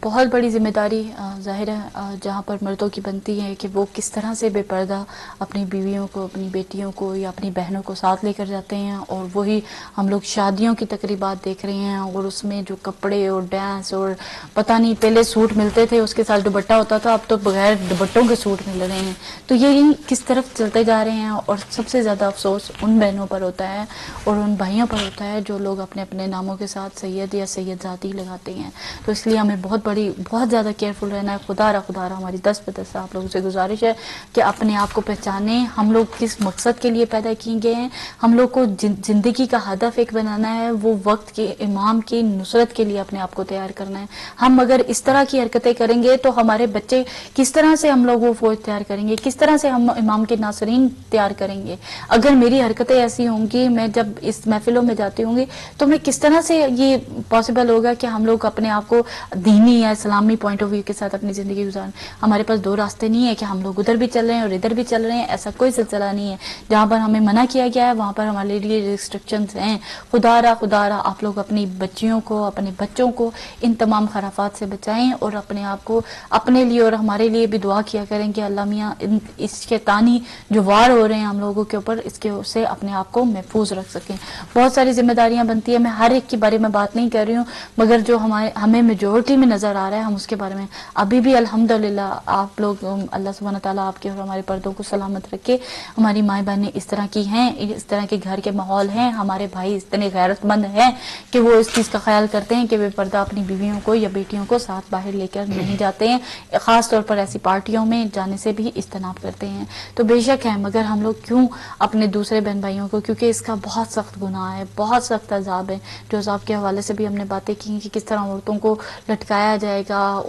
بہت بڑی ذمہ داری ظاہر ہے جہاں پر مردوں کی بنتی ہے کہ وہ کس طرح سے بے پردہ اپنی بیویوں کو، اپنی بیٹیوں کو یا اپنی بہنوں کو ساتھ لے کر جاتے ہیں. اور وہی ہم لوگ شادیوں کی تقریبات دیکھ رہے ہیں اور اس میں جو کپڑے اور ڈانس اور پتہ نہیں پہلے سوٹ ملتے تھے اس کے ساتھ دوپٹہ ہوتا تھا، اب تو بغیر دوپٹوں کے سوٹ مل رہے ہیں. تو یہ کس طرف چلتے جا رہے ہیں. اور سب سے زیادہ افسوس ان بہنوں پر ہوتا ہے اور ان بھائیوں پر ہوتا ہے جو لوگ اپنے اپنے ناموں کے ساتھ سید یا سیدزادی لگاتے ہیں. تو اس لیے ہمیں بہت زیادہ کیئرفل رہنا ہے. خدا را ہماری 10 آپ لوگوں سے گزارش ہے کہ اپنے آپ کو پہچانیں. ہم لوگ کس مقصد کے لیے پیدا کیے گئے ہیں. ہم لوگ کو زندگی کا ہدف ایک بنانا ہے، وہ وقت کے امام کی نصرت کے لیے اپنے آپ کو تیار کرنا ہے. ہم اگر اس طرح کی حرکتیں کریں گے تو ہمارے بچے کس طرح سے ہم لوگ وہ فوج تیار کریں گے، کس طرح سے ہم امام کے ناصرین تیار کریں گے. اگر میری حرکتیں ایسی ہوں گی، میں جب اس محفلوں میں جاتی ہوں گی تو میں کس طرح سے یہ پاسبل ہوگا کہ ہم لوگ اپنے آپ کو دینی یا اسلامی پوائنٹ آف ویو کے ساتھ اپنی زندگی گزاریں. ہمارے پاس 2 راستے نہیں ہے کہ ہم لوگ ادھر بھی چل رہے ہیں اور ادھر بھی چل رہے ہیں. ایسا کوئی سلسلہ نہیں ہے. جہاں پر ہمیں منع کیا گیا ہے وہاں پر ہمارے لیے ریسٹرکشنز ہیں. خدا را آپ لوگ اپنی بچیوں کو، اپنے بچوں کو ان تمام خرافات سے بچائیں اور اپنے آپ کو اپنے لیے اور ہمارے لیے بھی دعا کیا کریں کہ اللہ میاں اس شیطانی جو وار ہو رہے ہیں ہم لوگوں کے اوپر، اس کے سے اپنے آپ کو محفوظ رکھ سکیں. بہت ساری ذمہ داریاں بنتی ہیں. میں ہر ایک کے بارے میں بات نہیں کر رہی ہوں، مگر جو ہمیں میجورٹی میں نظر آ رہا ہے ہم اس کے بارے میں ابھی بھی الحمدللہ آپ لوگ، اللہ سبحانہ تعالیٰ آپ کے اور ہمارے پردوں کو سلامت رکھے. ہماری مائیں بہنیں اس طرح کی ہیں، اس طرح کے گھر کے ماحول ہیں، ہمارے بھائی اتنے غیرت مند ہیں کہ وہ اس چیز کا خیال کرتے ہیں کہ بے پردہ اپنی بیویوں کو یا بیٹیوں کو ساتھ باہر لے کر نہیں جاتے ہیں. خاص طور پر ایسی پارٹیوں میں جانے سے بھی اجتناب کرتے ہیں. تو بے شک ہے، مگر ہم لوگ کیوں اپنے دوسرے بہن بھائیوں کو، کیونکہ اس کا بہت سخت گناہ ہے، بہت سخت عذاب ہے. جو عذاب کے حوالے سے بھی ہم نے باتیں کی کہ کس طرح عورتوں کو لٹکایا جائے گا،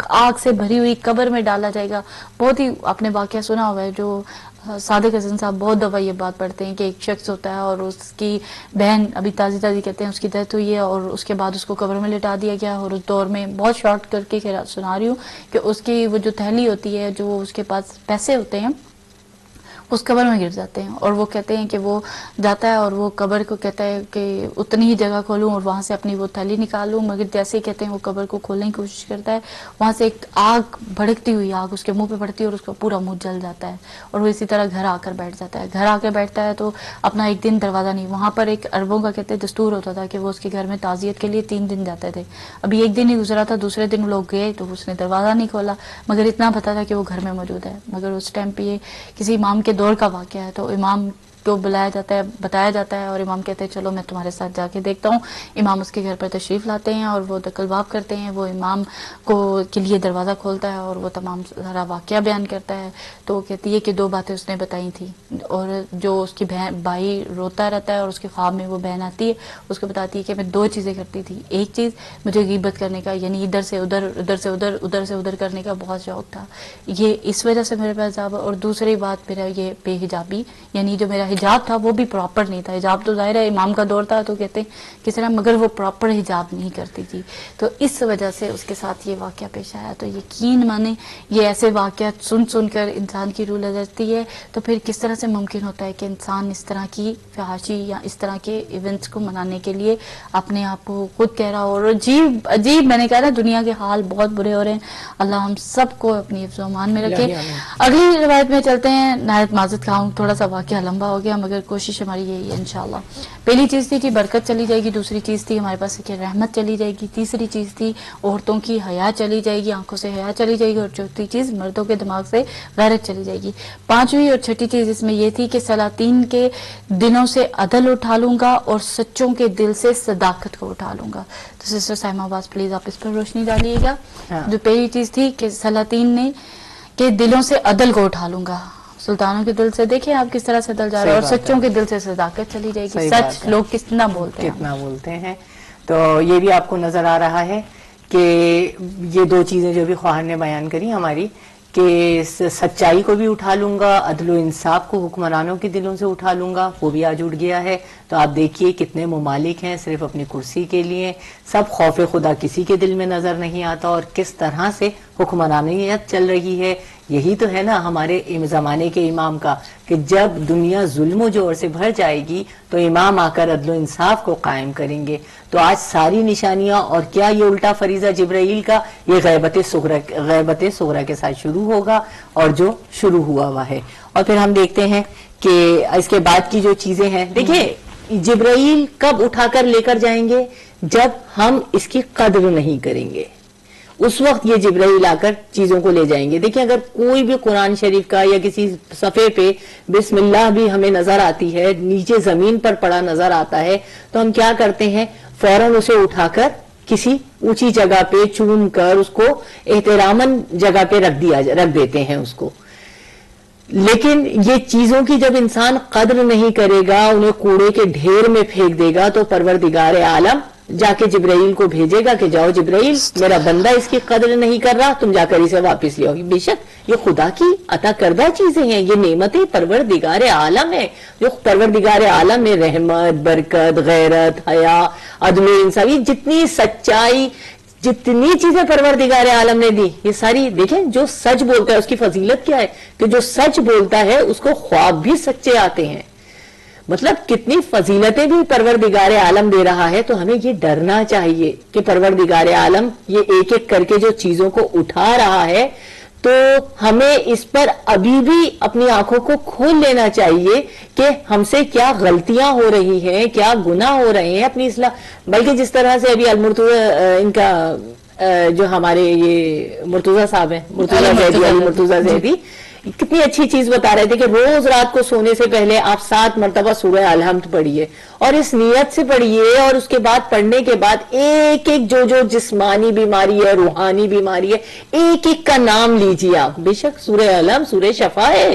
آگ سے بھری ہوئی قبر میں ڈالا جائے گا. بہت ہی آپ نے واقعہ سنا ہوا ہے. جو صادق حسن صاحب بہت دفعہ یہ بات پڑھتے ہیں کہ ایک شخص ہوتا ہے اور اس کی بہن ابھی تازی کہتے ہیں اس کی ڈیتھ ہوئی ہے اور اس کے بعد اس کو قبر میں لٹا دیا گیا. اور اس دور میں بہت شارٹ کر کے سنا رہی ہوں کہ اس کی وہ جو تھیلی ہوتی ہے، جو اس کے پاس پیسے ہوتے ہیں، اس قبر میں گر جاتے ہیں. اور وہ کہتے ہیں کہ وہ جاتا ہے اور وہ قبر کو کہتا ہے کہ اتنی ہی جگہ کھولوں اور وہاں سے اپنی وہ تھیلی نکالوں. مگر جیسے ہی کہتے ہیں وہ قبر کو کھولنے کی کوشش کرتا ہے، وہاں سے ایک آگ، بھڑکتی ہوئی آگ اس کے منہ پہ پڑتی ہے اور اس کا پورا منہ جل جاتا ہے. اور وہ اسی طرح گھر آ کر بیٹھ جاتا ہے. گھر آ کے بیٹھتا ہے تو اپنا ایک دن دروازہ نہیں، وہاں پر ایک عربوں کا کہتے ہیں دستور ہوتا تھا کہ وہ اس کے گھر میں تعزیت کے لیے 3 دن جاتے تھے. ابھی ایک دن ہی گزرا تھا، دوسرے دن لوگ گئے تو اس نے دروازہ نہیں کھولا، مگر اتنا پتا تھا کہ وہ گھر میں موجود ہے. مگر اس ٹائم پہ یہ کسی امام کے دور کا واقعہ ہے. تو امام کو بلایا جاتا ہے، بتایا جاتا ہے اور امام کہتے ہیں چلو میں تمہارے ساتھ جا کے دیکھتا ہوں. امام اس کے گھر پر تشریف لاتے ہیں اور وہ دکل باب کرتے ہیں. وہ امام کے لیے دروازہ کھولتا ہے اور وہ تمام سارا واقعہ بیان کرتا ہے. تو وہ کہتی ہے کہ 2 باتیں اس نے بتائی تھی. اور جو اس کی بھائی روتا رہتا ہے اور اس کے خواب میں وہ بہن آتی ہے، اس کو بتاتی ہے کہ میں 2 چیزیں کرتی تھی. ایک چیز مجھے غیبت کرنے کا، یعنی ادھر سے ادھر، ادھر سے ادھر، ادھر سے ادھر کرنے کا بہت شوق تھا، یہ اس وجہ سے میرے پاس عذاب. اور دوسری بات میرا یہ بے حجابی، یعنی جو میرا حجاب تھا وہ بھی پراپر نہیں تھا. حجاب تو ظاہر ہے امام کا دور تھا تو کہتے ہیں کس طرح، مگر وہ پراپر حجاب نہیں کرتی تھی. تو اس وجہ سے اس کے ساتھ یہ واقعہ پیش آیا. تو یقین مانے یہ ایسے واقعات سن کر انسان کی روح لرزتی ہے. تو پھر کس طرح سے ممکن ہوتا ہے کہ انسان اس طرح کی فحاشی یا اس طرح کے ایونٹس کو منانے کے لیے اپنے آپ کو خود کہہ رہا ہو. اور عجیب میں نے کہا نا دنیا کے حال بہت برے ہو رہے ہیں. اللہ ہم سب کو اپنی حفظ و امان میں رکھے. اگلی روایت میں چلتے ہیں. نہایت معذرت خواہوں، تھوڑا سا واقعہ لمبا ہو گیا مگر کوشش ہماری یہی ہے انشاءاللہ. پہلی چیز تھی کہ برکت چلی جائے گی، دوسری چیز تھی ہمارے پاس کہ رحمت چلی جائے گی، تیسری چیز تھی عورتوں کی حیا چلی جائے گی، آنکھوں سے حیا چلی جائے گی، اور چوتھی چیز مردوں کے دماغ سے غیرت چلی جائے گی. 5ویں اور چھٹی چیز اس میں یہ تھی کہ سلاطین کے دلوں سے عدل اٹھا لوں گا اور سچوں کے دل سے صداقت کو اٹھا لوں گا. تو سسٹر سائمہ باز پلیز آپ اس پر روشنی ڈالیے گا. جو پہلی چیز تھی کہ سلاطین کے دلوں سے عدل کو اٹھا لوں گا. سلطانوں کے دل سے دیکھیں آپ کس طرح سے عدل جا رہا ہے، اور سچوں کے دل سے صداقت چلی جائے گی. سچ لوگ کتنا بولتے ہیں. تو یہ بھی آپ کو نظر آ رہا ہے کہ یہ 2 چیزیں جو بھی خواہر نے بیان کری ہماری، کہ سچائی کو بھی اٹھا لوں گا، عدل و انصاف کو حکمرانوں کے دلوں سے اٹھا لوں گا، وہ بھی آج اٹھ گیا ہے. تو آپ دیکھیے کتنے ممالک ہیں صرف اپنی کرسی کے لیے، سب خوف خدا کسی کے دل میں نظر نہیں آتا، اور کس طرح سے حکمرانیت چل رہی ہے. یہی تو ہے نا ہمارے زمانے کے امام کا کہ جب دنیا ظلم و جور سے بھر جائے گی تو امام آ کر عدل و انصاف کو قائم کریں گے. تو آج ساری نشانیاں اور کیا یہ الٹا فریضہ جبرائیل کا یہ غیبت صغرا کے ساتھ شروع ہوگا اور جو شروع ہوا ہے. اور پھر ہم دیکھتے ہیں کہ اس کے بعد کی جو چیزیں ہیں, دیکھیں جبرائیل کب اٹھا کر لے کر جائیں گے؟ جب ہم اس کی قدر نہیں کریں گے, اس وقت یہ جبرائیل آ کر چیزوں کو لے جائیں گے. دیکھیں اگر کوئی بھی قرآن شریف کا یا کسی صفحے پہ بسم اللہ بھی ہمیں نظر آتی ہے, نیچے زمین پر پڑا نظر آتا ہے, تو ہم کیا کرتے ہیں؟ فوراً اسے اٹھا کر کسی اونچی جگہ پہ چوم کر اس کو احتراماً جگہ پہ رکھ دیتے ہیں اس کو. لیکن یہ چیزوں کی جب انسان قدر نہیں کرے گا, انہیں کوڑے کے ڈھیر میں پھینک دے گا, تو پروردگار عالم جا کے جبرائیل کو بھیجے گا کہ جاؤ جبرائیل, میرا بندہ اس کی قدر نہیں کر رہا, تم جا کر اسے واپس لے آؤ. بے شک یہ خدا کی عطا کردہ چیزیں ہیں, یہ نعمتیں پروردگار عالم ہے, جو پروردگار عالم میں رحمت, برکت, غیرت, حیا, عدل و انصافی, جتنی سچائی, جتنی چیزیں پروردگار عالم نے دی, یہ ساری دیکھیں. جو سچ بولتا ہے اس کی فضیلت کیا ہے کہ جو سچ بولتا ہے اس کو خواب بھی سچے آتے ہیں. مطلب کتنی فضیلتیں بھی پروردگار عالم دے رہا ہے. تو ہمیں یہ ڈرنا چاہیے کہ پروردگار عالم یہ ایک ایک کر کے جو چیزوں کو اٹھا رہا ہے, تو ہمیں اس پر ابھی بھی اپنی آنکھوں کو کھول لینا چاہیے کہ ہم سے کیا غلطیاں ہو رہی ہیں, کیا گناہ ہو رہے ہیں, اپنی اصلاح. بلکہ جس طرح سے ابھی ان کا جو ہمارے یہ مرتضیٰ صاحب ہیں, مرتضیٰ زیدی, کتنی اچھی چیز بتا رہے تھے کہ روز رات کو سونے سے پہلے آپ 7 مرتبہ سورہ الحمد پڑھیے, اور اس نیت سے پڑھیے, اور اس کے بعد پڑھنے کے بعد ایک ایک جو جسمانی بیماری ہے, روحانی بیماری ہے, ایک ایک کا نام لیجیے آپ. بے شک سورہ الحمد سورہ شفا ہے,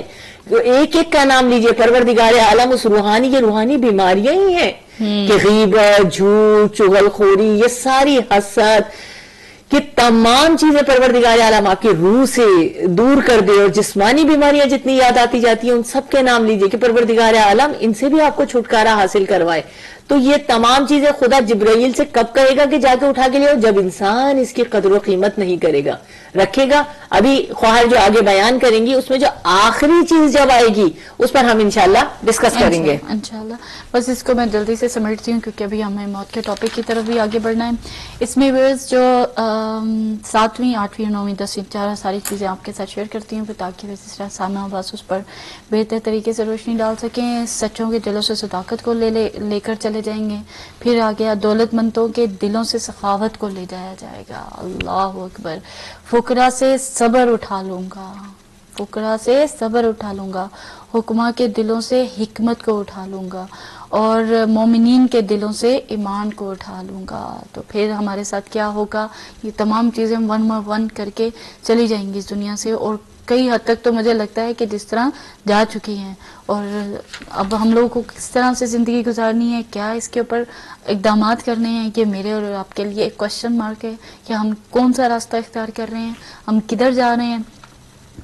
ایک ایک کا نام لیجیے. پروردگار عالم اس روحانی بیماریاں ہی ہیں کہ غیبت, جھوٹ, چغل خوری, یہ ساری حسد, کہ تمام چیزیں پروردگار عالم آپ کی روح سے دور کر دے. اور جسمانی بیماریاں جتنی یاد آتی جاتی ہیں ان سب کے نام لیجئے کہ پروردگار عالم ان سے بھی آپ کو چھٹکارا حاصل کروائے. تو یہ تمام چیزیں خدا جبرائیل سے کب کہے گا کہ جا کے اٹھا کے لے آؤ؟ جب انسان اس کی قدر و قیمت نہیں کرے گا, رکھے گا. ابھی خواہر جو آگے بیان کریں گی اس میں جو آخری چیز جب آئے گی اس پر ہم انشاءاللہ ڈسکس کریں گے انشاءاللہ. بس اس کو میں جلدی سے سمیٹتی ہوں کیونکہ ابھی ہمیں موت کے ٹاپک کی طرف بھی آگے بڑھنا ہے. اس میں جو 7ویں 8ویں 9ویں 10ویں 4 ساری چیزیں آپ کے ساتھ شیئر کرتی ہوں تاکہ اس طرح سامع آواز اس پر بہتر طریقے سے روشنی ڈال سکیں. سچوں کے دلوں سے صداقت کو لے کر چلے جائیں گے. پھر آگے دولت مندوں کے دلوں سے سخاوت کو لے جایا جائے گا. اللہ اکبر. فقراء سے صبر اٹھا لوں گا, فقراء سے صبر اٹھا لوں گا. حکما کے دلوں سے حکمت کو اٹھا لوں گا, اور مومنین کے دلوں سے ایمان کو اٹھا لوں گا. تو پھر ہمارے ساتھ کیا ہوگا؟ یہ تمام چیزیں ون کر کے چلی جائیں گی اس دنیا سے, اور کئی حد تک تو مجھے لگتا ہے کہ جس طرح جا چکی ہیں. اور اب ہم لوگوں کو کس طرح سے زندگی گزارنی ہے, کیا اس کے اوپر اقدامات کرنے ہیں, کہ میرے اور آپ کے لیے ایک کوشچن مارک ہے کہ ہم کون سا راستہ اختیار کر رہے ہیں, ہم کدھر جا رہے ہیں.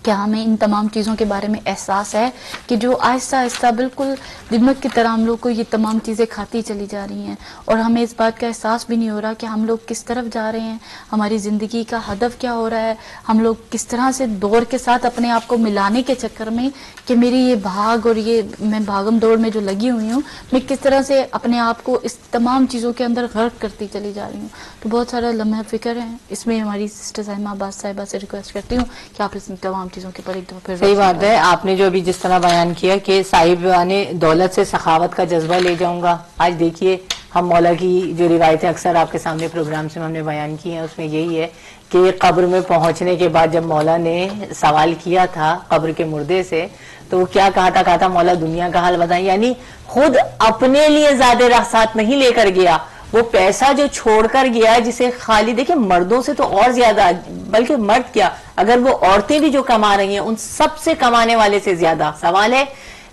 کیا ہمیں ان تمام چیزوں کے بارے میں احساس ہے کہ جو آہستہ آہستہ بالکل دمک کی طرح ہم لوگ کو یہ تمام چیزیں کھاتی چلی جا رہی ہیں, اور ہمیں اس بات کا احساس بھی نہیں ہو رہا کہ ہم لوگ کس طرف جا رہے ہیں, ہماری زندگی کا ہدف کیا ہو رہا ہے. ہم لوگ کس طرح سے دور کے ساتھ اپنے آپ کو ملانے کے چکر میں کہ میری یہ بھاگ اور یہ میں بھاگم دوڑ میں جو لگی ہوئی ہوں, میں کس طرح سے اپنے آپ کو اس تمام چیزوں کے اندر غرق کرتی چلی جا رہی ہوں. تو بہت سارا لمحہ فکر ہے. اس میں ہماری سسٹر سائمہ عباس صاحبہ سے ریکویسٹ کرتی ہوں کہ آپ اس تمام چیزوں کے پر ایک دفعہ پھر. صحیح بات ہے, آپ نے جو ابھی جس طرح بیان کیا کہ صاحبان دولت سے سخاوت کا جذبہ لے جاؤں گا. آج دیکھیے ہم مولا کی جو روایتیں اکثر آپ کے سامنے پروگرام سے ہم نے بیان کی ہیں, اس میں یہی ہے کہ قبر میں پہنچنے کے بعد جب مولا نے سوال کیا تھا قبر کے مردے سے, تو وہ کیا کہا تھا مولا دنیا کا حال بتائیں. یعنی خود اپنے لیے زیادہ ساتھ نہیں لے کر گیا, وہ پیسہ جو چھوڑ کر گیا جسے خالی, دیکھیں مردوں سے تو اور زیادہ, بلکہ مرد کیا اگر وہ عورتیں بھی جو کما رہی ہیں ان سب سے کمانے والے سے زیادہ. سوال ہے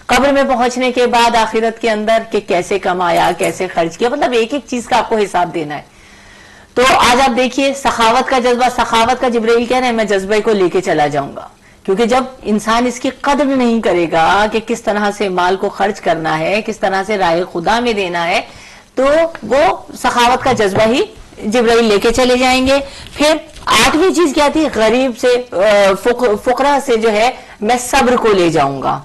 قبر میں پہنچنے کے بعد آخرت کے اندر کہ کیسے کمایا, کیسے خرچ کیا, مطلب ایک ایک چیز کا آپ کو حساب دینا ہے. تو آج آپ دیکھیے سخاوت کا جذبہ, سخاوت کا جبرائیل کہہ رہے ہیں میں جذبے کو لے کے چلا جاؤں گا, کیونکہ جب انسان اس کی قدر نہیں کرے گا کہ کس طرح سے مال کو خرچ کرنا ہے, کس طرح سے راہ خدا میں دینا ہے, تو وہ سخاوت کا جذبہ ہی جبرائیل لے کے چلے جائیں گے. پھر 8ویں چیز کیا تھی؟ غریب سے فقراء سے جو ہے میں صبر کو لے جاؤں گا،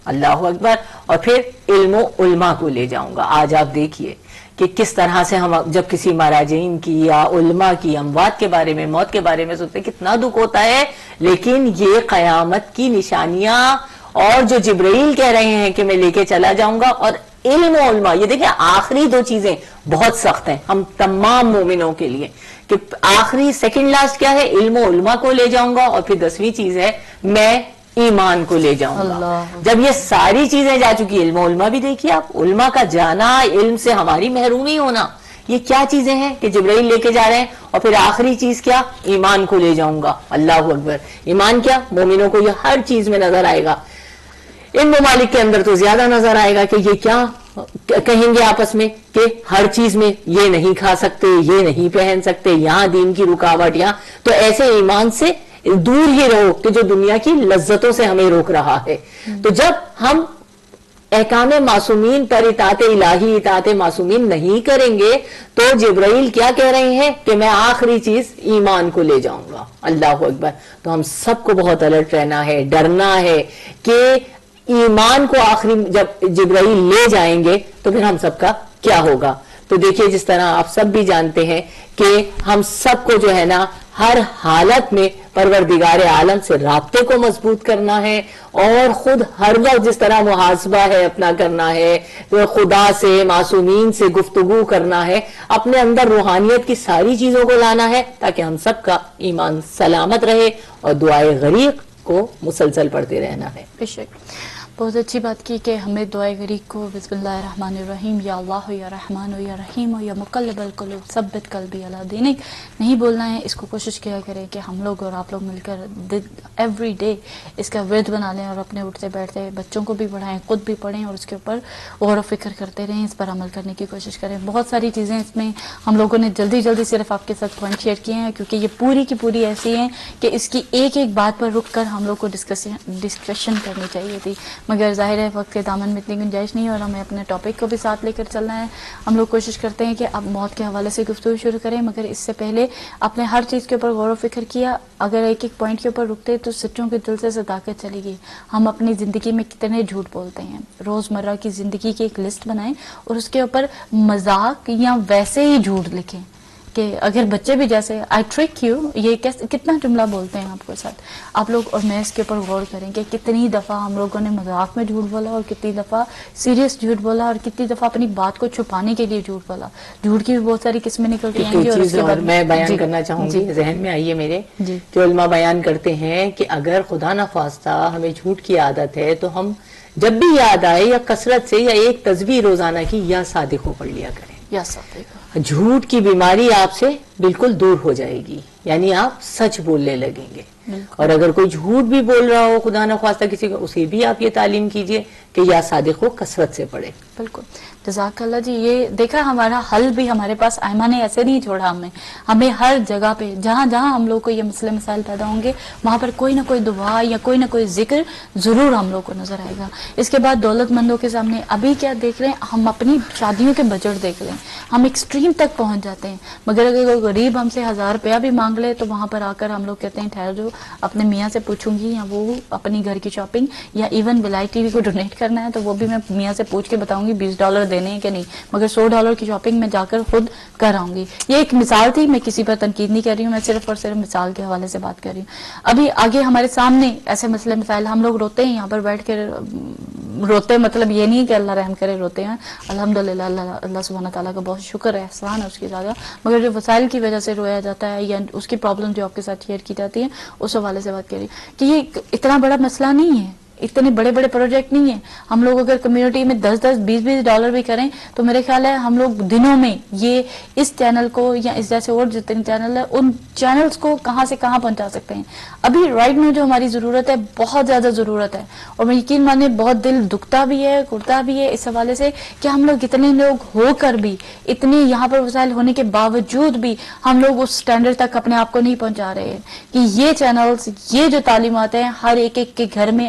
اللہ اکبر، اور پھر علم و علماء کو لے جاؤں گا. آج آپ دیکھیے کہ کس طرح سے ہم جب کسی مراجعین کی یا علماء کی اموات کے بارے میں، موت کے بارے میں سنتے ہیں کتنا دکھ ہوتا ہے. لیکن یہ قیامت کی نشانیاں، اور جو جبرائیل کہہ رہے ہیں کہ میں لے کے چلا جاؤں گا، اور علم و علماء، یہ دیکھیں آخری 2 چیزیں بہت سخت ہیں ہم تمام مومنوں کے لیے، کہ آخری سیکنڈ لاسٹ کیا ہے؟ علم و علماء کو لے جاؤں گا، اور پھر 10ویں چیز ہے میں ایمان کو لے جاؤں گا. جب یہ ساری چیزیں جا چکی، علم و علماء بھی دیکھیے آپ، علماء کا جانا، علم سے ہماری محرومی ہونا، یہ کیا چیزیں ہیں کہ جبرائیل لے کے جا رہے ہیں. اور پھر آخری چیز کیا؟ ایمان کو لے جاؤں گا. اللہ اکبر. ایمان کیا؟ مومنوں کو یہ ہر چیز میں نظر آئے گا. ان ممالک کے اندر تو زیادہ نظر آئے گا کہ یہ کیا کہیں گے آپس میں کہ ہر چیز میں یہ نہیں کھا سکتے، یہ نہیں پہن سکتے، یہاں دین کی رکاوٹ، یہاں تو ایسے ایمان سے دور ہی رہو کہ جو دنیا کی لذتوں سے ہمیں روک رہا ہے. تو جب ہم احکام معصومین پر اطاعت الہی، اطاعت معصومین نہیں کریں گے تو جبرائیل کیا کہہ رہے ہیں کہ میں آخری چیز ایمان کو لے جاؤں گا. اللہ اکبر. تو ہم سب کو بہت الرٹ رہنا ہے، ڈرنا ہے کہ ایمان کو آخری جب جبرائیل لے جائیں گے تو پھر ہم سب کا کیا ہوگا. تو دیکھیے جس طرح آپ سب بھی جانتے ہیں کہ ہم سب کو جو ہے نا ہر حالت میں پروردگار عالم سے رابطے کو مضبوط کرنا ہے، اور خود ہر وقت جس طرح محاسبہ ہے اپنا کرنا ہے، خدا سے، معصومین سے گفتگو کرنا ہے، اپنے اندر روحانیت کی ساری چیزوں کو لانا ہے تاکہ ہم سب کا ایمان سلامت رہے، اور دعائے غریق کو مسلسل پڑھتے رہنا ہے. بے شک بہت اچھی بات کی کہ ہمیں دعائے غریق کو بسم اللہ الرحمن الرحیم، یا اللہ یا رحمان یا رحیم یا مقلب القلوب ثبت قلبی علی دینک نہیں بولنا ہے. اس کو کوشش کیا کریں کہ ہم لوگ اور آپ لوگ مل کر ایوری ڈے اس کا ورد بنا لیں، اور اپنے اٹھتے بیٹھتے بچوں کو بھی پڑھائیں، خود بھی پڑھیں، اور اس کے اوپر غور و فکر کرتے رہیں، اس پر عمل کرنے کی کوشش کریں. بہت ساری چیزیں اس میں ہم لوگوں نے جلدی صرف آپ کے ساتھ پوائنٹ شیئر کیے ہیں، کیونکہ یہ پوری کی پوری ایسی ہیں کہ اس کی ایک ایک بات پر رک کر ہم لوگ کو ڈسکشن کرنی چاہیے تھی، مگر ظاہر ہے وقت کے دامن میں اتنی گنجائش نہیں، اور ہمیں اپنے ٹاپک کو بھی ساتھ لے کر چلنا ہے. ہم لوگ کوشش کرتے ہیں کہ اب موت کے حوالے سے گفتگو شروع کریں، مگر اس سے پہلے آپ نے ہر چیز کے اوپر غور و فکر کیا. اگر ایک ایک پوائنٹ کے اوپر رکتے تو سچوں کے دل سے صداقت چلی گئی. ہم اپنی زندگی میں کتنے جھوٹ بولتے ہیں، روزمرہ کی زندگی کی ایک لسٹ بنائیں اور اس کے اوپر مذاق یا ویسے ہی جھوٹ لکھیں کہ اگر بچے بھی جیسے آئی ٹرک یو، یہ کتنا جملہ بولتے ہیں آپ کے ساتھ آپ لوگ، اور میں اس کے اوپر غور کریں کہ کتنی دفعہ ہم لوگوں نے مذاق میں جھوٹ بولا، اور کتنی دفعہ سیریس جھوٹ بولا، اور کتنی دفعہ اپنی بات کو چھپانے کے لیے جھوٹ بولا. جھوٹ کی بھی بہت ساری قسمیں نکلتی ہیں. اور میں بیان کرنا چاہوں گی، ذہن میں آئیے میرے کہ علماء بیان کرتے ہیں کہ اگر خدا نخواستہ ہمیں جھوٹ کی عادت ہے تو ہم جب بھی یاد آئے یا کثرت سے یا ایک تسبیح روزانہ کی یا صادق پڑھ لیا کریں. یا صادق، جھوٹ کی بیماری آپ سے بالکل دور ہو جائے گی، یعنی آپ سچ بولنے لگیں گے. اور اگر کوئی جھوٹ بھی بول رہا ہو خدا نخواستہ کسی کو، اسے بھی آپ یہ تعلیم کیجئے کہ یا صادق ہو کثرت سے پڑھے. بالکل جزاک اللہ جی. یہ دیکھا ہمارا حل بھی ہمارے پاس آئمہ نے ایسے نہیں چھوڑا ہمیں ہر جگہ پہ جہاں جہاں ہم لوگ کو یہ مسئلے مسائل پیدا ہوں گے وہاں پر کوئی نہ کوئی دعا یا کوئی نہ کوئی ذکر ضرور ہم لوگ کو نظر آئے گا. اس کے بعد دولت مندوں کے سامنے ابھی کیا دیکھ رہے ہیں ہم، اپنی شادیوں کے بجٹ دیکھ لیں، ہم ایکسٹریم تک پہنچ جاتے ہیں. مگر اگر کوئی غریب ہم سے 1000 روپیہ بھی مانگ لے تو وہاں پر آ کر ہم لوگ کہتے ہیں ٹھہر جو اپنے میاں سے پوچھوں گی، یا وہ اپنی گھر کی شاپنگ یا ایون بلائی ٹی وی کو ڈونیٹ کرنا ہے تو وہ بھی میں میاں سے پوچھ کے بتاؤں گی $20 دینے ہیں کہ نہیں، مگر $100 کی شاپنگ میں جا کر خود کر آؤں گی. یہ ایک مثال تھی، میں کسی پر تنقید نہیں کر رہی ہوں، میں صرف اور صرف مثال کے حوالے سے بات کر رہی ہوں. ابھی آگے ہمارے سامنے ایسے مسئلے مسائل، ہم لوگ روتے ہیں یہاں پر بیٹھ کے، روتے مطلب یہ نہیں کہ اللہ رحم کرے روتے ہیں، الحمدللہ اللہ سبحانہ تعالیٰ کا بہت شکر ہے، احسان ہے اس کی زیادہ، مگر جو وسائل کی وجہ سے رویا جاتا ہے یا اس کی پرابلم جو آپ کے ساتھ شیئر کی جاتی ہے اس حوالے سے بات کری کہ یہ اتنا بڑا مسئلہ نہیں ہے، اتنے بڑے بڑے پروجیکٹ نہیں ہیں. ہم لوگ اگر کمیونٹی میں 10-10 $20 بھی کریں تو میرے خیال ہے ہم لوگ دنوں میں یہ اس چینل کو یا اس جیسے اور جتنے چینل ہیں ان چینلز کو کہاں سے کہاں پہنچا سکتے ہیں. ابھی رائٹ میں جو ہماری ضرورت ہے بہت زیادہ ضرورت ہے، اور میں یقین مانے بہت دل دکھتا بھی ہے، کرتا بھی ہے اس حوالے سے کہ ہم لوگ اتنے لوگ ہو کر بھی، اتنے یہاں پر وسائل ہونے کے باوجود بھی ہم لوگ اس سٹینڈرڈ تک اپنے آپ کو نہیں پہنچا رہے ہیں کہ یہ چینلز، یہ جو تعلیمات ہیں ہر ایک کے گھر میں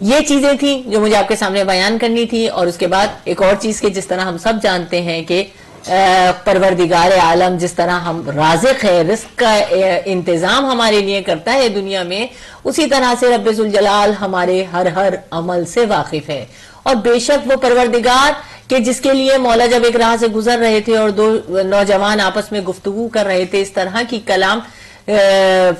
یہ چیزیں تھیں جو مجھے آپ کے سامنے بیان کرنی تھی. اور اس کے بعد ایک اور چیز کہ جس طرح ہم سب جانتے ہیں کہ پروردگار عالم جس طرح ہم رازق ہے, رزق کا انتظام ہمارے لیے کرتا ہے دنیا میں, اسی طرح سے رب ذوالجلال ہمارے ہر عمل سے واقف ہے. اور بے شک وہ پروردگار کہ جس کے لیے مولا جب ایک راہ سے گزر رہے تھے اور دو نوجوان آپس میں گفتگو کر رہے تھے, اس طرح کی کلام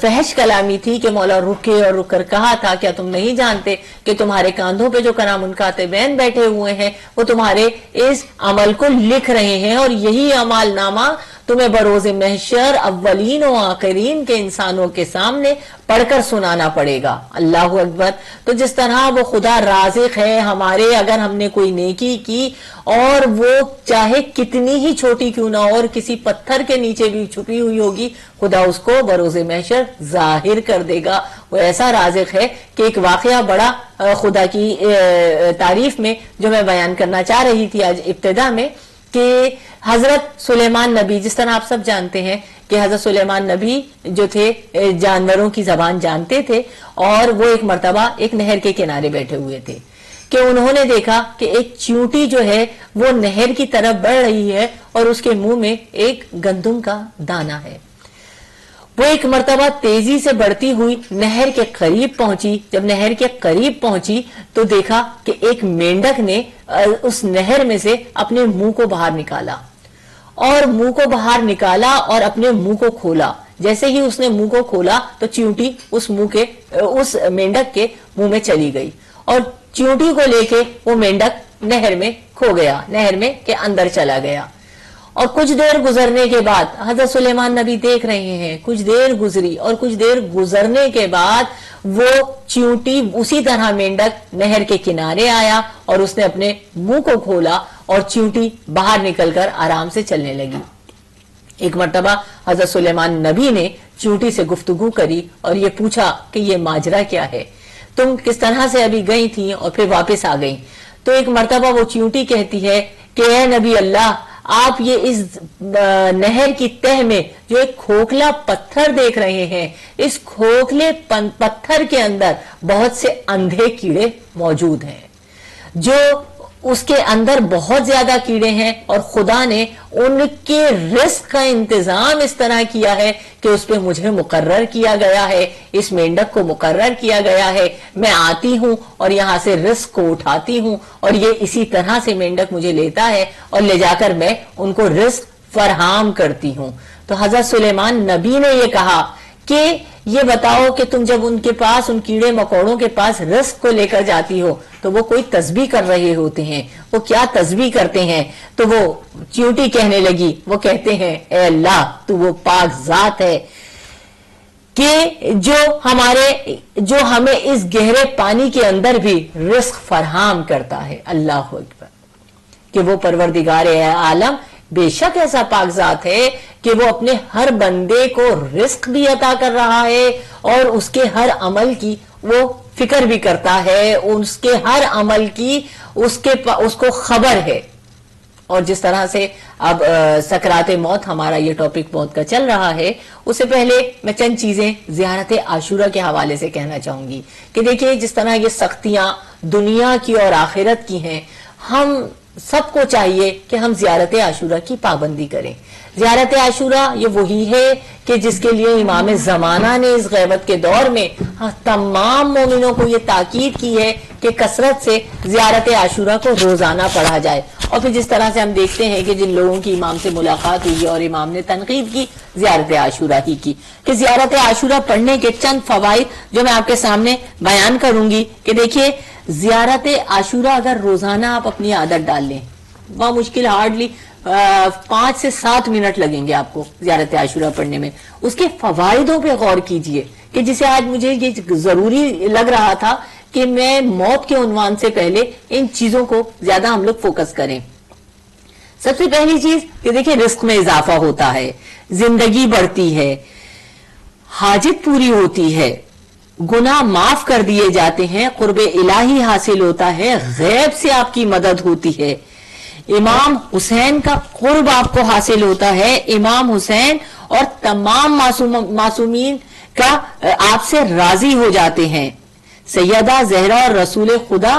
فحش کلامی تھی کہ مولا رکے اور رک کر کہا تھا کیا تم نہیں جانتے کہ تمہارے کاندھوں پہ جو کرام کاتبین بیٹھے ہوئے ہیں وہ تمہارے اس عمل کو لکھ رہے ہیں, اور یہی عمال نامہ تمہیں بروز محشر اولین و آخرین کے انسانوں کے سامنے پڑھ کر سنانا پڑے گا. اللہ اکبر. تو جس طرح وہ خدا رازق ہے ہمارے, اگر ہم نے کوئی نیکی کی اور وہ چاہے کتنی ہی چھوٹی کیوں نہ ہو اور کسی پتھر کے نیچے بھی چھپی ہوئی ہوگی, خدا اس کو بروز محشر ظاہر کر دے گا. وہ ایسا رازق ہے کہ ایک واقعہ بڑا خدا کی تعریف میں جو میں بیان کرنا چاہ رہی تھی آج ابتدا میں, کہ حضرت سلیمان نبی, جس طرح آپ سب جانتے ہیں کہ حضرت سلیمان نبی جو تھے جانوروں کی زبان جانتے تھے, اور وہ ایک مرتبہ ایک نہر کے کنارے بیٹھے ہوئے تھے کہ انہوں نے دیکھا کہ ایک چیونٹی جو ہے وہ نہر کی طرف بڑھ رہی ہے اور اس کے منہ میں ایک گندم کا دانہ ہے. وہ ایک مرتبہ تیزی سے بڑھتی ہوئی نہر کے قریب پہنچی. جب نہر کے قریب پہنچی تو دیکھا کہ ایک مینڈک نے اس نہر میں سے اپنے منہ کو باہر نکالا اور اپنے منہ کو کھولا. جیسے ہی اس نے منہ کو کھولا تو چیونٹی اس مینڈک کے منہ میں چلی گئی, اور چیونٹی کو لے کے وہ مینڈک نہر میں کھو گیا, نہر میں کے اندر چلا گیا. اور کچھ دیر گزرنے کے بعد حضرت سلیمان نبی دیکھ رہے ہیں, کچھ دیر گزری اور کچھ دیر گزرنے کے بعد وہ چیونٹی اسی طرح مینڈک نہر کے کنارے آیا اور اس نے اپنے منہ کو کھولا اور چیونٹی باہر نکل کر آرام سے چلنے لگی. ایک مرتبہ حضرت سلیمان نبی نے چیونٹی سے گفتگو کری اور یہ پوچھا کہ یہ ماجرا کیا ہے, تم کس طرح سے ابھی گئی تھی اور پھر واپس آ گئی. تو ایک مرتبہ وہ چیونٹی کہتی ہے کہ اے نبی اللہ, آپ یہ اس نہر کی تہ میں جو ایک کھوکھلا پتھر دیکھ رہے ہیں, اس کھوکھلے پتھر کے اندر بہت سے اندھے کیڑے موجود ہیں, جو اس کے اندر بہت زیادہ کیڑے ہیں, اور خدا نے ان کے رزق کا انتظام اس طرح کیا ہے کہ اس پہ مجھے مقرر کیا گیا ہے, اس مینڈک کو مقرر کیا گیا ہے. میں آتی ہوں اور یہاں سے رزق کو اٹھاتی ہوں, اور یہ اسی طرح سے مینڈک مجھے لیتا ہے اور لے جا کر میں ان کو رزق فراہم کرتی ہوں. تو حضرت سلیمان نبی نے یہ کہا کہ یہ بتاؤ کہ تم جب ان کے پاس, ان کیڑے مکوڑوں کے پاس رزق کو لے کر جاتی ہو تو وہ کوئی تسبیح کر رہے ہوتے ہیں, وہ کیا تسبیح کرتے ہیں؟ تو وہ چیونٹی کہنے لگی, وہ کہتے ہیں اے اللہ تو وہ پاک ذات ہے کہ جو ہمیں اس گہرے پانی کے اندر بھی رزق فراہم کرتا ہے. اللہ اکبر. کہ وہ پروردگار عالم بے شک ایسا پاک ذات ہے کہ وہ اپنے ہر بندے کو رزق بھی عطا کر رہا ہے اور اس کے ہر عمل کی وہ فکر بھی کرتا ہے, اس کے ہر عمل کی اس کو خبر ہے. اور جس طرح سے اب سکرات موت ہمارا یہ ٹاپک موت کا چل رہا ہے, اس سے پہلے میں چند چیزیں زیارت عاشورہ کے حوالے سے کہنا چاہوں گی کہ دیکھیے جس طرح یہ سختیاں دنیا کی اور آخرت کی ہیں, ہم سب کو چاہیے کہ ہم زیارت عاشورہ کی پابندی کریں. زیارت عاشورہ یہ وہی ہے کہ جس کے لیے امام زمانہ نے اس غیبت کے دور میں تمام مومنوں کو یہ تاکید کی ہے کہ کثرت سے زیارت عاشورہ کو روزانہ پڑھا جائے. اور پھر جس طرح سے ہم دیکھتے ہیں کہ جن لوگوں کی امام سے ملاقات ہوئی اور امام نے تنقید کی زیارت عاشورہ ہی کی, کہ زیارت عاشورہ پڑھنے کے چند فوائد جو میں آپ کے سامنے بیان کروں گی. کہ دیکھیے زیارت عاشورہ اگر روزانہ آپ اپنی عادت ڈال لیں, بہت مشکل ہارڈلی 5 سے 7 منٹ لگیں گے آپ کو زیارت عاشورہ پڑھنے میں. اس کے فوائدوں پہ غور کیجئے کہ جسے آج مجھے یہ ضروری لگ رہا تھا کہ میں موت کے عنوان سے پہلے ان چیزوں کو زیادہ ہم لوگ فوکس کریں. سب سے پہلی چیز کہ دیکھیں رزق میں اضافہ ہوتا ہے, زندگی بڑھتی ہے, حاجت پوری ہوتی ہے, گناہ معاف کر دیے جاتے ہیں, قرب الہی حاصل ہوتا ہے, غیب سے آپ کی مدد ہوتی ہے, امام حسین کا قرب آپ کو حاصل ہوتا ہے, امام حسین اور تمام معصومین کا آپ سے راضی ہو جاتے ہیں. سیدہ زہرا اور رسول خدا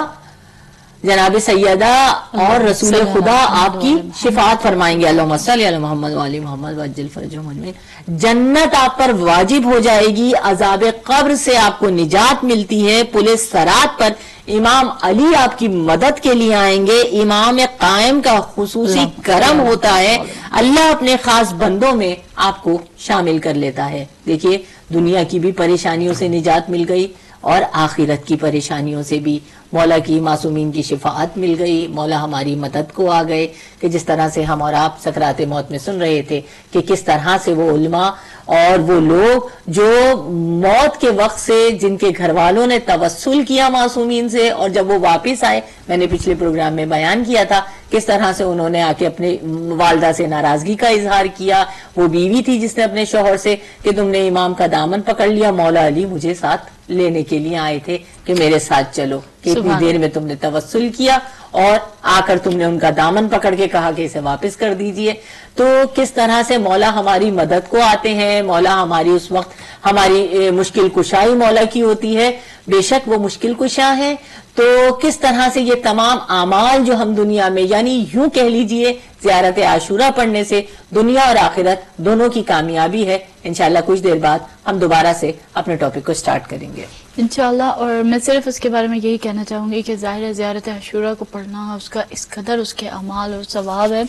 جناب سیدہ اور رسول خدا آپ کی شفاعت فرمائیں گے. اللہم صلی علی محمد وعلی محمد وعجل فرجہم اجمعین. جنت آپ پر واجب ہو جائے گی, عذاب قبر سے آپ کو نجات ملتی ہے, پل صراط پر امام علی آپ کی مدد کے لیے آئیں گے. امام قائم کا خصوصی کرم ہوتا ہے, اللہ اپنے خاص بندوں میں آپ کو شامل کر لیتا ہے. دیکھیے دنیا کی بھی پریشانیوں سے نجات مل گئی اور آخرت کی پریشانیوں سے بھی. مولا کی معصومین کی شفاعت مل گئی, مولا ہماری مدد کو آ گئے. کہ جس طرح سے ہم اور آپ سکرات موت میں سن رہے تھے کہ کس طرح سے وہ علماء اور وہ لوگ جو موت کے وقت سے جن کے گھر والوں نے توسل کیا معصومین سے, اور جب وہ واپس آئے, میں نے پچھلے پروگرام میں بیان کیا تھا کس طرح سے انہوں نے آ کے اپنے والدہ سے ناراضگی کا اظہار کیا. وہ بیوی تھی جس نے اپنے شوہر سے کہ تم نے امام کا دامن پکڑ لیا, مولا علی مجھے ساتھ لینے کے لیے آئے تھے کہ میرے ساتھ چلو, کہ اتنی دیر میں تم نے توسل کیا اور آ کر تم نے ان کا دامن پکڑ کے کہا کہ اسے واپس کر دیجئے. تو کس طرح سے مولا ہماری مدد کو آتے ہیں, مولا ہماری اس وقت ہماری مشکل کشائی مولا کی ہوتی ہے. بے شک وہ مشکل کشا ہے. تو کس طرح سے یہ تمام اعمال جو ہم دنیا میں, یعنی یوں کہہ لیجئے زیارت عاشورہ پڑھنے سے دنیا اور آخرت دونوں کی کامیابی ہے. انشاءاللہ کچھ دیر بعد ہم دوبارہ سے اپنے ٹاپک کو سٹارٹ کریں گے انشاءاللہ. اور میں صرف اس کے بارے میں یہی کہنا چاہوں گی کہ ظاہر ہے زیارت عاشورہ کو پڑھنا اس کا اس قدر اس کے اعمال اور ثواب ہے,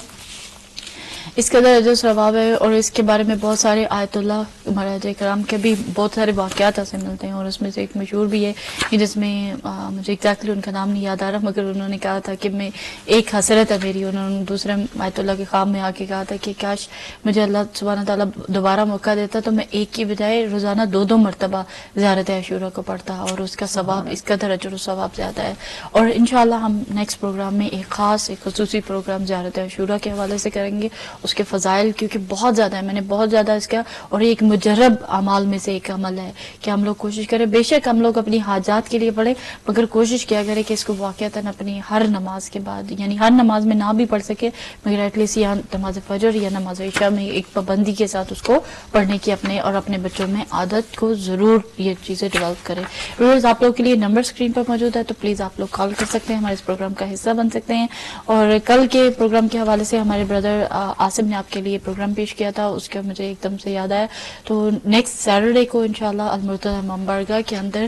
اس قدر اجر ثواب ہے. اور اس کے بارے میں بہت سارے آیت اللہ مہاراج کرام کے بھی بہت سارے واقعات ایسے ملتے ہیں, اور اس میں سے ایک مشہور بھی ہے کہ جس میں مجھے ایگزیکٹلی ان کا نام نہیں یاد آ رہا, مگر انہوں نے کہا تھا کہ میں ایک حسرت ہے میری, انہوں نے دوسرے آیت اللہ کے خواب میں آ کے کہا تھا کہ کاش مجھے اللہ سبحانہ تعالیٰ دوبارہ موقع دیتا تو میں ایک کی بجائے روزانہ 2 مرتبہ زیارت عاشورہ کو پڑھتا, اور اس کا ثواب اس قدر اجر و ثواب زیادہ ہے. اور انشاءاللہ ہم نیکسٹ پروگرام میں ایک خصوصی پروگرام زیارت عاشورہ کے حوالے سے کریں گے, اس کے فضائل, کیونکہ بہت زیادہ ہے, میں نے بہت زیادہ اس کا, اور ایک مجرب اعمال میں سے ایک عمل ہے کہ ہم لوگ کوشش کریں. بے شک ہم لوگ اپنی حاجات کے لیے پڑھیں, مگر کوشش کیا کریں کہ اس کو واقعتاً اپنی ہر نماز کے بعد, یعنی ہر نماز میں نہ بھی پڑھ سکے مگر ایٹ لیسٹ یا نماز فجر یا نماز عشاء میں ایک پابندی کے ساتھ اس کو پڑھنے کی اپنے اور اپنے بچوں میں عادت کو ضرور یہ چیزیں ڈیولپ کریں. ویورز آپ لوگ کے لیے نمبر اسکرین پر موجود ہے, تو پلیز آپ لوگ کال کر سکتے ہیں, ہمارے اس پروگرام کا حصہ بن سکتے ہیں. اور کل کے پروگرام کے حوالے سے ہمارے بردر عاصم نے آپ کے لیے پروگرام پیش کیا تھا, اس کا مجھے ایک دم سے یاد آیا. تو نیکسٹ سیٹرڈے کو انشاءاللہ المرتضی امام بارگاہ کے اندر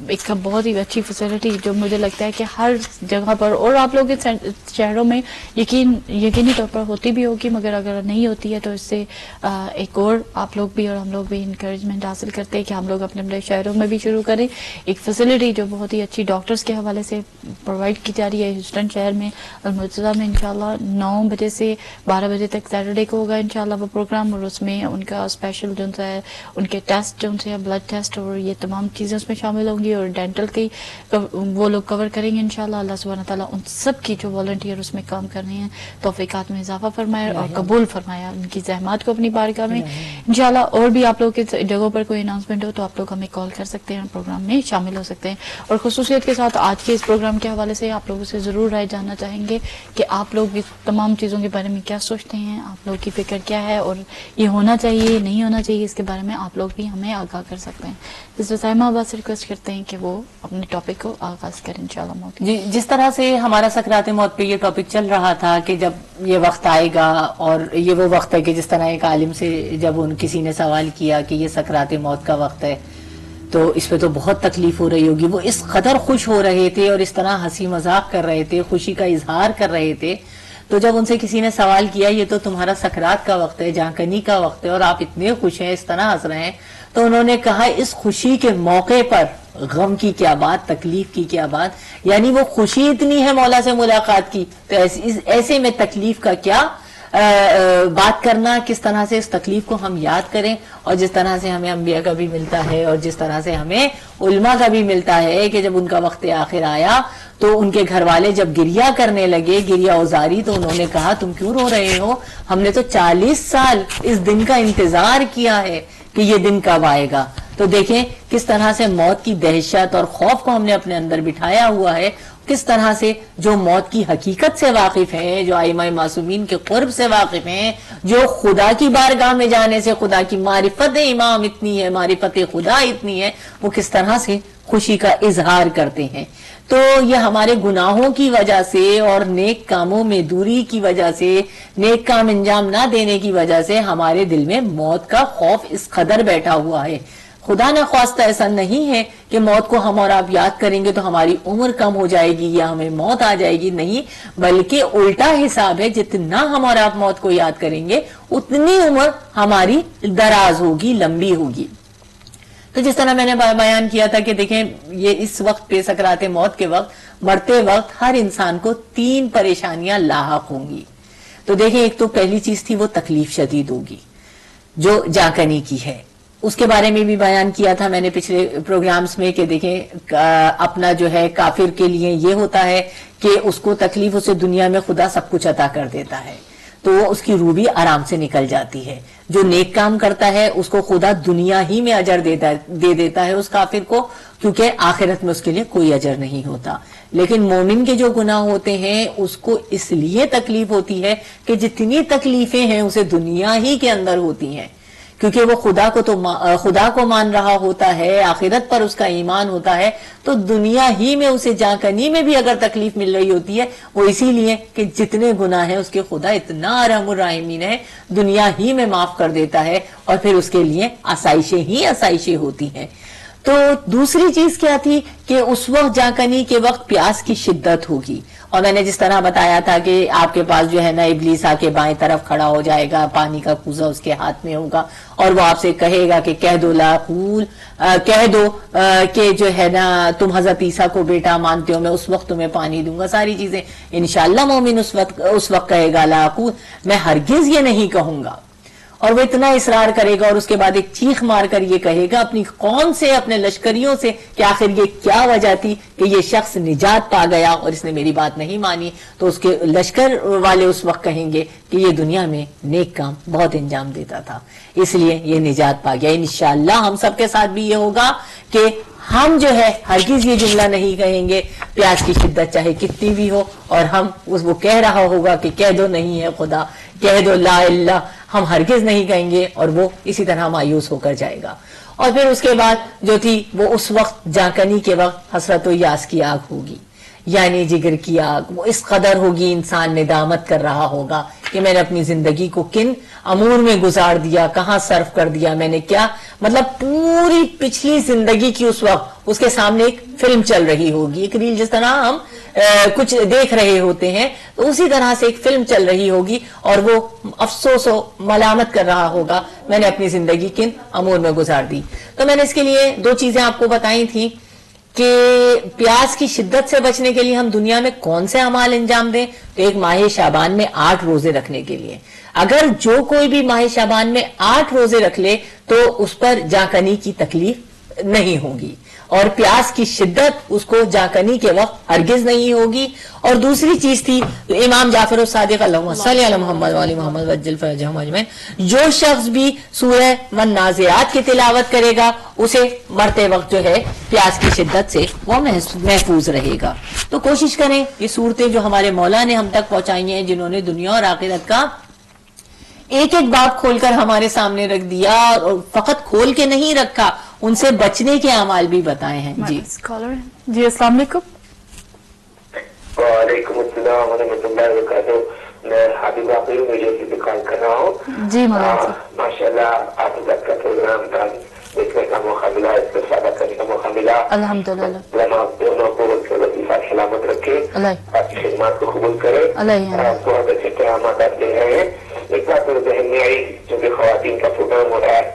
ایک بہت ہی اچھی فیسلٹی جو مجھے لگتا ہے کہ ہر جگہ پر اور آپ لوگ کے شہروں میں یقینی طور پر ہوتی بھی ہوگی, مگر اگر نہیں ہوتی ہے تو اس سے ایک اور آپ لوگ بھی اور ہم لوگ بھی انکریجمنٹ حاصل کرتے ہیں کہ ہم لوگ اپنے اپنے شہروں میں بھی شروع کریں ایک فیسلٹی جو بہت ہی اچھی ڈاکٹرز کے حوالے سے پرووائڈ کی جا رہی ہے ہیوسٹن شہر میں المرتضی میں. انشاءاللہ 9 بجے سے 12 بجے تک سیٹرڈے کو ہوگا انشاءاللہ وہ پروگرام, اور اس میں ان کا اسپیشل جو ہے ان کے ٹیسٹ جو ہے بلڈ ٹیسٹ اور یہ تمام چیزیں اس میں شامل ہوں گی, اور ڈینٹل کی وہ لوگ کور کریں گے انشاءاللہ. اللہ سبحانہ تعالیٰ ان سب کی جو والنٹیئر اس میں کام کر رہے ہیں توفیقات میں اضافہ فرمائے اور قبول فرمایا ان کی زحمات کو اپنی بارگاہ میں انشاءاللہ. اور بھی آپ لوگ کی جگہوں پر کوئی اناؤنسمنٹ ہو تو آپ لوگ ہمیں کال کر سکتے ہیں, پروگرام میں شامل ہو سکتے ہیں. اور خصوصیت کے ساتھ آج کے اس پروگرام کے حوالے سے آپ لوگوں سے ضرور رائے جاننا چاہیں گے کہ آپ لوگ اس تمام چیزوں کے بارے میں کیا سوچتے ہیں, آپ لوگ کی فکر کیا ہے, اور یہ ہونا چاہیے نہیں ہونا چاہیے, اس کے بارے میں آپ لوگ بھی ہمیں آگاہ کر سکتے ہیں. اس وسائمہ آباد سے ریکویسٹ کرتے ہیں کہ وہ اپنے ٹاپک کو آغاز کریں انشاءاللہ. موت جی, جس طرح سے ہمارا سکرات موت پہ یہ ٹاپک چل رہا تھا کہ جب یہ وقت آئے گا, اور یہ وہ وقت ہے کہ جس طرح ایک عالم سے جب کسی نے سوال کیا کہ یہ سکرات موت کا وقت ہے تو اس پہ تو بہت تکلیف ہو رہی ہوگی, وہ اس قدر خوش ہو رہے تھے اور اس طرح ہنسی مذاق کر رہے تھے, خوشی کا اظہار کر رہے تھے. تو جب ان سے کسی نے سوال کیا یہ تو تمہارا سکرات کا وقت ہے, جہاں کنی کا وقت ہے, اور آپ اتنے خوش ہیں, اس طرح ہنس رہے ہیں, تو انہوں نے کہا اس خوشی کے موقع پر غم کی کیا بات, تکلیف کی کیا بات, یعنی وہ خوشی اتنی ہے مولا سے ملاقات کی تو ایسے میں تکلیف کا کیا بات کرنا, کس طرح سے اس تکلیف کو ہم یاد کریں. اور جس طرح سے ہمیں انبیاء کا بھی ملتا ہے اور جس طرح سے ہمیں علماء کا بھی ملتا ہے کہ جب ان کا وقت آخر آیا تو ان کے گھر والے جب گریہ کرنے لگے, گریہ اوزاری, تو انہوں نے کہا تم کیوں رو رہے ہو, ہم نے تو 40 سال اس دن کا انتظار کیا ہے کہ یہ دن کب آئے گا. تو دیکھیں کس طرح سے موت کی دہشت اور خوف کو ہم نے اپنے اندر بٹھایا ہوا ہے, کس طرح سے جو موت کی حقیقت سے واقف ہیں, جو ائمہ معصومین کے قرب سے واقف ہیں, جو خدا کی بارگاہ میں جانے سے خدا کی معرفت امام اتنی ہے, معرفت خدا اتنی ہے, وہ کس طرح سے خوشی کا اظہار کرتے ہیں. تو یہ ہمارے گناہوں کی وجہ سے اور نیک کاموں میں دوری کی وجہ سے, نیک کام انجام نہ دینے کی وجہ سے ہمارے دل میں موت کا خوف اس قدر بیٹھا ہوا ہے. خدا نہ خواستہ ایسا نہیں ہے کہ موت کو ہم اور آپ یاد کریں گے تو ہماری عمر کم ہو جائے گی یا ہمیں موت آ جائے گی, نہیں, بلکہ الٹا حساب ہے, جتنا ہم اور آپ موت کو یاد کریں گے اتنی عمر ہماری دراز ہوگی, لمبی ہوگی. تو جس طرح میں نے بیان کیا تھا کہ دیکھیں یہ اس وقت پہ سکرات موت کے وقت, مرتے وقت ہر انسان کو 3 پریشانیاں لاحق ہوں گی. تو دیکھیں ایک تو پہلی چیز تھی وہ تکلیف شدید ہوگی جو جاکنی کی ہے, اس کے بارے میں بھی بیان کیا تھا میں نے پچھلے پروگرامز میں کہ دیکھیں اپنا جو ہے کافر کے لیے یہ ہوتا ہے کہ اس کو تکلیف, اسے دنیا میں خدا سب کچھ عطا کر دیتا ہے تو وہ اس کی روح بھی آرام سے نکل جاتی ہے. جو نیک کام کرتا ہے اس کو خدا دنیا ہی میں اجر دے دیتا ہے اس کافر کو, کیونکہ آخرت میں اس کے لیے کوئی اجر نہیں ہوتا. لیکن مومن کے جو گناہ ہوتے ہیں اس کو اس لیے تکلیف ہوتی ہے کہ جتنی تکلیفیں ہیں اسے دنیا ہی کے اندر ہوتی ہیں, کیونکہ وہ خدا کو مان رہا ہوتا ہے, آخرت پر اس کا ایمان ہوتا ہے, تو دنیا ہی میں اسے جاکنی میں بھی اگر تکلیف مل رہی ہوتی ہے وہ اسی لیے کہ جتنے گناہ ہیں اس کے خدا اتنا ارحم الراحمین ہے, دنیا ہی میں معاف کر دیتا ہے اور پھر اس کے لیے آسائشیں ہی آسائشیں ہوتی ہیں. تو دوسری چیز کیا تھی کہ اس وقت جاکنی کے وقت پیاس کی شدت ہوگی, اور میں نے جس طرح بتایا تھا کہ آپ کے پاس جو ہے نا ابلیس آ کے بائیں طرف کھڑا ہو جائے گا, پانی کا کوزہ اس کے ہاتھ میں ہوگا اور وہ آپ سے کہے گا کہ کہہ دو لا قول, کہہ دو کہ جو ہے نا تم حضرت عیسیٰ کو بیٹا مانتے ہو, میں اس وقت تمہیں پانی دوں گا, ساری چیزیں. انشاءاللہ مومن اس وقت کہے گا لا قول, میں ہرگز یہ نہیں کہوں گا, اور وہ اتنا اصرار کرے گا اور اس کے بعد ایک چیخ مار کر یہ کہے گا اپنی قوم سے, اپنے لشکریوں سے کہ آخر یہ کیا وجہ تھی کہ یہ شخص نجات پا گیا اور اس نے میری بات نہیں مانی. تو اس کے لشکر والے اس وقت کہیں گے کہ یہ دنیا میں نیک کام بہت انجام دیتا تھا اس لیے یہ نجات پا گیا. انشاءاللہ ہم سب کے ساتھ بھی یہ ہوگا کہ ہم جو ہے ہرگز یہ جملہ نہیں کہیں گے پیاس کی شدت چاہے کتنی بھی ہو, اور ہم وہ کہہ رہا ہوگا کہ کہہ دو نہیں ہے خدا, کہہ دو لا الہ, ہم ہرگز نہیں کہیں گے, اور وہ اسی طرح مایوس ہو کر جائے گا. اور پھر اس کے بعد جو تھی وہ اس وقت جاکنی کے وقت حسرت و یاس کی آگ ہوگی, یعنی جگر کی آگ. وہ اس قدر ہوگی انسان ندامت کر رہا ہوگا کہ میں نے اپنی زندگی کو کن امور میں گزار دیا, کہاں صرف کر دیا, میں نے کیا, مطلب پوری پچھلی زندگی کی اس وقت اس کے سامنے ایک فلم چل رہی ہوگی, ایک ریل جس طرح ہم کچھ دیکھ رہے ہوتے ہیں تو اسی طرح سے ایک فلم چل رہی ہوگی, اور وہ افسوس و ملامت کر رہا ہوگا میں نے اپنی زندگی کن امور میں گزار دی. تو میں نے اس کے لیے 2 چیزیں آپ کو بتائی تھیں کہ پیاس کی شدت سے بچنے کے لیے ہم دنیا میں کون سے اعمال انجام دیں. تو ایک ماہ شعبان میں 8 روزے رکھنے کے لیے, اگر جو کوئی بھی ماہ شعبان میں 8 روزے رکھ لے تو اس پر جاکنی کی تکلیف نہیں ہوگی, اور پیاس کی شدت اس کو جاکنی کے وقت ہرگز نہیں ہوگی. اور دوسری چیز تھی امام جعفر الصادق اللہم صلی علی محمد وعلی محمد وعجل فرجہم اجمعین, جو شخص بھی سورہ والنازعات کی تلاوت کرے گا اسے مرتے وقت جو ہے پیاس کی شدت سے وہ محفوظ رہے گا. تو کوشش کریں یہ صورتیں جو ہمارے مولا نے ہم تک پہنچائی ہیں, جنہوں نے دنیا اور آخرت کا ایک ایک باب کھول کر ہمارے سامنے رکھ دیا, اور فقط کھول کے نہیں رکھا, ان سے بچنے کے اعمال بھی بتائے ہیں. جی السلام علیکم. وعلیکم السلام ورحمۃ اللہ وبرکاتہ. میں حابب باقی میڈیا کی دکان کر رہا ہوں. جی مولانا ماشاء اللہ آپ تک کا پروگرام تھا, دیکھنے کا موقع ملا, استفادہ کرنے کا موقع ملا. الحمدللہ دونوں کو سلامت رکھے, آپ کی خدمات کو قبول کرے. بہت اچھے قیامات آپ دے رہے ہیں. ایک بات میرے ذہن میں آئی, چونکہ خواتین کا پروگرام ہو رہا ہے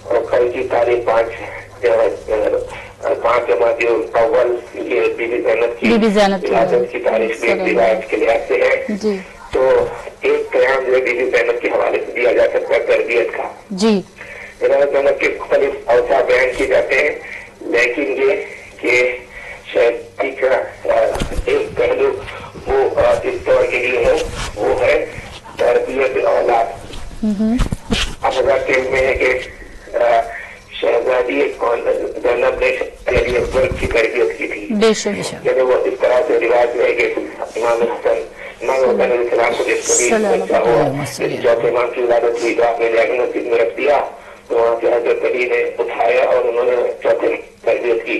اور کل کی تاریخ 5 جماعت اول یہ بی بی زینب کی تاریخ میں روایت کے لحاظ سے ہے. تو ایک قیام جو بی بی زینب کے حوالے سے دیا جا سکتا ہے تربیت کا. جی زینب کے مختلف اوصاف بیان کیے جاتے ہیں, لیکن یہ کہ شادی کا ایک پہلو وہ اس دور کے لیے ہے, وہ ہے تربیت اولاد. اب حضرت علم میں ہے کہ شہزادی زینب نے اکبر کی تربیت کی تھی. یعنی وہ اس طرح سے روایت میں ہے کہ امام حسن علیہ السلام کو جس کو بھی بچہ ہوا, چوتھے امام کی ولادت ہوئی تو آپ نے لیاقت مسجد میں رکھ دیا, تو وہاں سے حضرت علی نے اٹھایا اور انہوں نے چوتھے تربیت کی.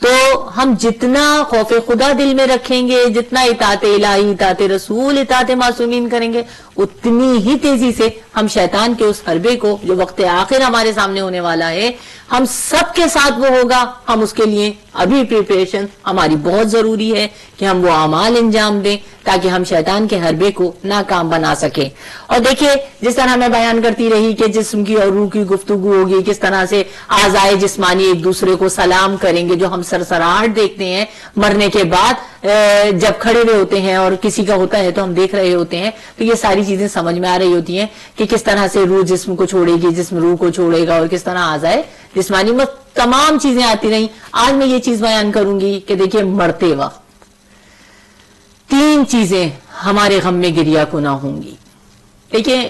تو ہم جتنا خوف خدا دل میں رکھیں گے، جتنا اطاعت الہی، اطاعت رسول، اطاعت معصومین کریں گے، اتنی ہی تیزی سے ہم شیطان کے اس حربے کو جو وقت آخر ہمارے سامنے ہونے والا ہے، ہم سب کے ساتھ وہ ہوگا، ہم اس کے لیے ابھی پریپریشن ہماری بہت ضروری ہے کہ ہم وہ اعمال انجام دیں تاکہ ہم شیطان کے حربے کو ناکام بنا سکیں۔ اور دیکھیے جس طرح میں بیان کرتی رہی کہ جسم کی اور روح کی گفتگو ہوگی، کس طرح سے اعضائے جسمانی ایک دوسرے کو سلام کریں گے، جو ہم سرسراہٹ دیکھتے ہیں مرنے کے بعد جب کھڑے ہوئے ہوتے ہیں اور کسی کا ہوتا ہے تو ہم دیکھ رہے ہوتے ہیں، تو یہ ساری چیزیں سمجھ میں آ رہی ہوتی ہیں کہ کس طرح سے روح جسم کو چھوڑے گی، جسم روح کو چھوڑے گا، اور کس طرح اعضائے جسمانی میں تمام چیزیں آتی رہیں۔ آج میں یہ چیز بیان کروں گی کہ دیکھیے مرتے وقت 3 چیزیں ہمارے غم میں گریہ کناں ہوں گی۔ دیکھیے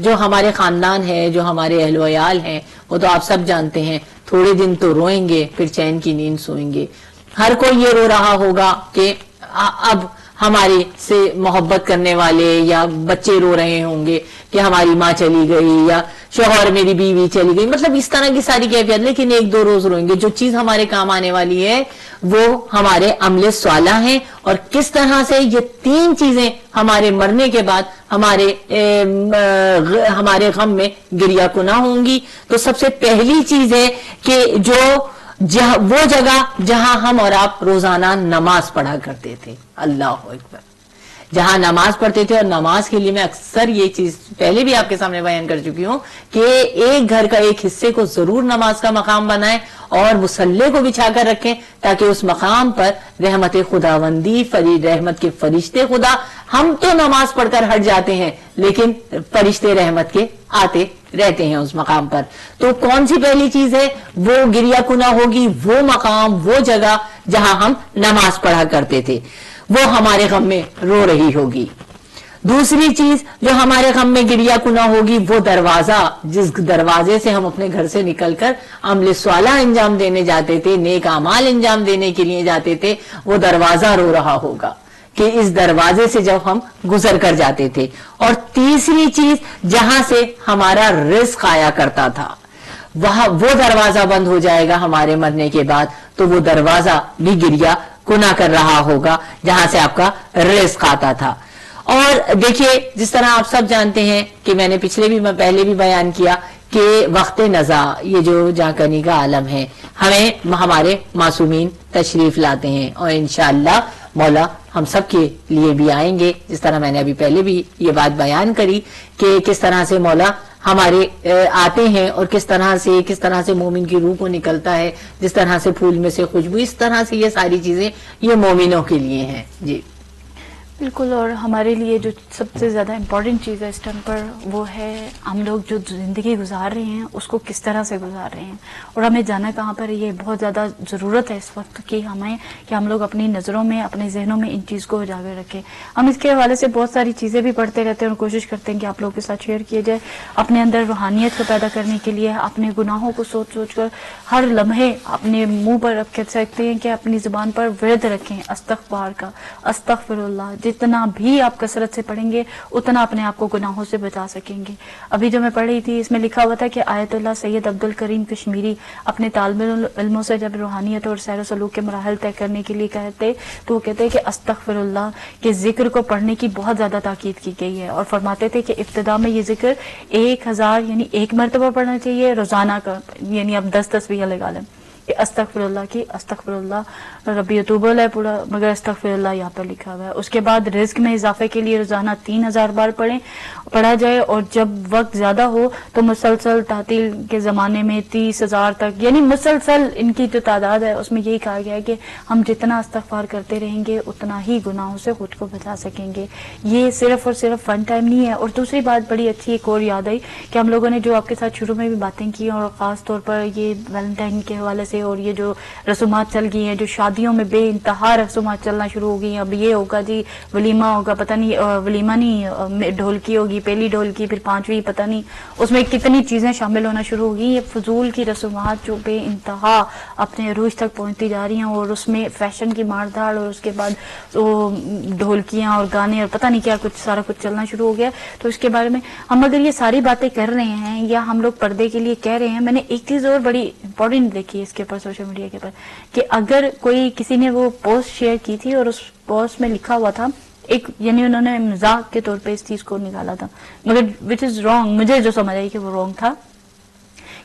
جو ہمارے خاندان ہے، جو ہمارے اہل و عیال ہیں، وہ تو آپ سب جانتے ہیں، تھوڑے دن تو روئیں گے پھر چین کی نیند سوئیں گے۔ ہر کوئی یہ رو رہا ہوگا کہ اب ہمارے سے محبت کرنے والے یا بچے رو رہے ہوں گے کہ ہماری ماں چلی گئی یا شوہر میری بیوی چلی گئی، مطلب اس طرح کی ساری کیفیت۔ لیکن 1-2 روز روئیں گے۔ جو چیز ہمارے کام آنے والی ہے وہ ہمارے عمل صالح ہیں، اور کس طرح سے یہ 3 چیزیں ہمارے مرنے کے بعد ہمارے غم میں گریہ کناں ہوں گی۔ تو سب سے پہلی چیز ہے کہ وہ جگہ جہاں ہم اور آپ روزانہ نماز پڑھا کرتے تھے، اللہ اکبر، جہاں نماز پڑھتے تھے۔ اور نماز کے لیے میں اکثر یہ چیز پہلے بھی آپ کے سامنے بیان کر چکی ہوں کہ ایک گھر کا ایک حصے کو ضرور نماز کا مقام بنائیں اور مصلی کو بچھا کر رکھیں، تاکہ اس مقام پر رحمت خداوندی، رحمت کے فرشتے خدا، ہم تو نماز پڑھ کر ہٹ جاتے ہیں لیکن فرشتے رحمت کے آتے رہتے ہیں اس مقام پر۔ تو کون سی پہلی چیز ہے؟ وہ گریہ کناں ہوگی، وہ مقام، وہ جگہ جہاں ہم نماز پڑھا کرتے تھے، وہ ہمارے غم میں رو رہی ہوگی۔ دوسری چیز جو ہمارے غم میں گریہ کناں ہوگی، وہ دروازہ، جس دروازے سے ہم اپنے گھر سے نکل کر عمل صالح انجام دینے جاتے تھے، نیک اعمال انجام دینے کے لیے جاتے تھے، وہ دروازہ رو رہا ہوگا کہ اس دروازے سے جب ہم گزر کر جاتے تھے۔ اور تیسری چیز جہاں سے ہمارا رزق آیا کرتا تھا، وہ دروازہ بند ہو جائے گا ہمارے مرنے کے بعد، تو وہ دروازہ بھی گریہ کناں کر رہا ہوگا جہاں سے آپ کا رزق آتا تھا۔ اور دیکھیے جس طرح آپ سب جانتے ہیں کہ میں نے پہلے بھی بیان کیا کہ وقت نزا، یہ جو جاکنی کا عالم ہے، ہمیں ہمارے معصومین تشریف لاتے ہیں، اور انشاءاللہ مولا ہم سب کے لیے بھی آئیں گے۔ جس طرح میں نے ابھی پہلے بھی یہ بات بیان کری کہ کس طرح سے مولا ہمارے آتے ہیں، اور کس طرح سے مومن کی روح کو نکلتا ہے، جس طرح سے پھول میں سے خوشبو، اس طرح سے یہ ساری چیزیں یہ مومنوں کے لیے ہیں۔ جی بالکل، اور ہمارے لیے جو سب سے زیادہ امپورٹنٹ چیز ہے اس ٹائم پر وہ ہے ہم لوگ جو زندگی گزار رہے ہیں اس کو کس طرح سے گزار رہے ہیں، اور ہمیں جانا کہاں پر ہے۔ یہ بہت زیادہ ضرورت ہے اس وقت کہ ہم لوگ اپنی نظروں میں، اپنے ذہنوں میں ان چیز کو اجاگر رکھیں۔ ہم اس کے حوالے سے بہت ساری چیزیں بھی پڑھتے رہتے ہیں اور کوشش کرتے ہیں کہ آپ لوگوں کے ساتھ شیئر کیے جائے، اپنے اندر روحانیت کو پیدا کرنے کے لیے، اپنے گناہوں کو سوچ سوچ کر ہر لمحے اپنے منہ پر رکھ سکتے ہیں کہ اپنی زبان پر ورد رکھیں استغفار کا، استغفر اللہ۔ جتنا بھی آپ کثرت سے پڑھیں گے اتنا اپنے آپ کو گناہوں سے بچا سکیں گے۔ ابھی جو میں پڑھ رہی تھی اس میں لکھا ہوا تھا کہ آیت اللہ سید عبد الکریم کشمیری اپنے طالب علموں سے جب روحانیت اور سیر و سلوک کے مراحل طے کرنے کے لیے کہتے تو وہ کہتے کہ استغفر اللہ کے ذکر کو پڑھنے کی بہت زیادہ تاکید کی گئی ہے، اور فرماتے تھے کہ ابتدا میں یہ ذکر 1000 یعنی 1 مرتبہ پڑھنا چاہیے روزانہ کا، یعنی اب 10 تسبیح لگا لیں کہ استغفر اللہ کی، استغفر اللہ ربی اتوب علیہ پورا، مگر استغفر اللہ یہاں پر لکھا ہوا ہے۔ اس کے بعد رزق میں اضافے کے لیے روزانہ 3000 بار پڑھا جائے، اور جب وقت زیادہ ہو تو مسلسل تعطیل کے زمانے میں 30,000 تک، یعنی مسلسل ان کی جو تعداد ہے اس میں یہی کہا گیا ہے کہ ہم جتنا استغفار کرتے رہیں گے اتنا ہی گناہوں سے خود کو بچا سکیں گے۔ یہ صرف اور صرف ون ٹائم نہیں ہے۔ اور دوسری بات بڑی اچھی ایک اور یاد آئی کہ ہم لوگوں نے جو آپ کے ساتھ شروع میں بھی باتیں کی، اور خاص طور پر یہ ویلنٹائن کے حوالے سے اور یہ جو رسومات چل گئی ہیں، جو شادیوں میں بے انتہا رسومات چلنا شروع ہو گئی ہیں، اب یہ ہوگا جی ولیمہ ہوگا، پتہ نہیں ولیمہ نہیں ڈھولکی ہوگی، پہلی ڈھولکی، پھر 5ویں، پتہ نہیں اس میں کتنی چیزیں شامل ہونا شروع ہو گئی۔ یہ فضول کی رسومات جو بے انتہا اپنے عروج تک پہنچتی جا رہی ہیں، اور اس میں فیشن کی مار دھاڑ، اور اس کے بعد ڈھولکیاں اور گانے اور پتہ نہیں کیا کچھ سارا کچھ چلنا شروع ہو گیا۔ تو اس کے بارے میں ہم اگر یہ ساری باتیں کر رہے ہیں یا ہم لوگ پردے کے لیے کہہ رہے ہیں، میں نے ایک چیز اور بڑی امپورٹنٹ دیکھی ہے اس کے پر سوشل میڈیا کے پر کہ اگر کوئی کسی نے وہ پوسٹ شیئر کی تھی اور اس پوسٹ میں لکھا ہوا تھا ایک یعنی انہوں نے مذاق کے طور پہ اس چیز کو نکالا تھا مگر وچ از رانگ، مجھے جو سمجھ آئی کہ وہ رانگ تھا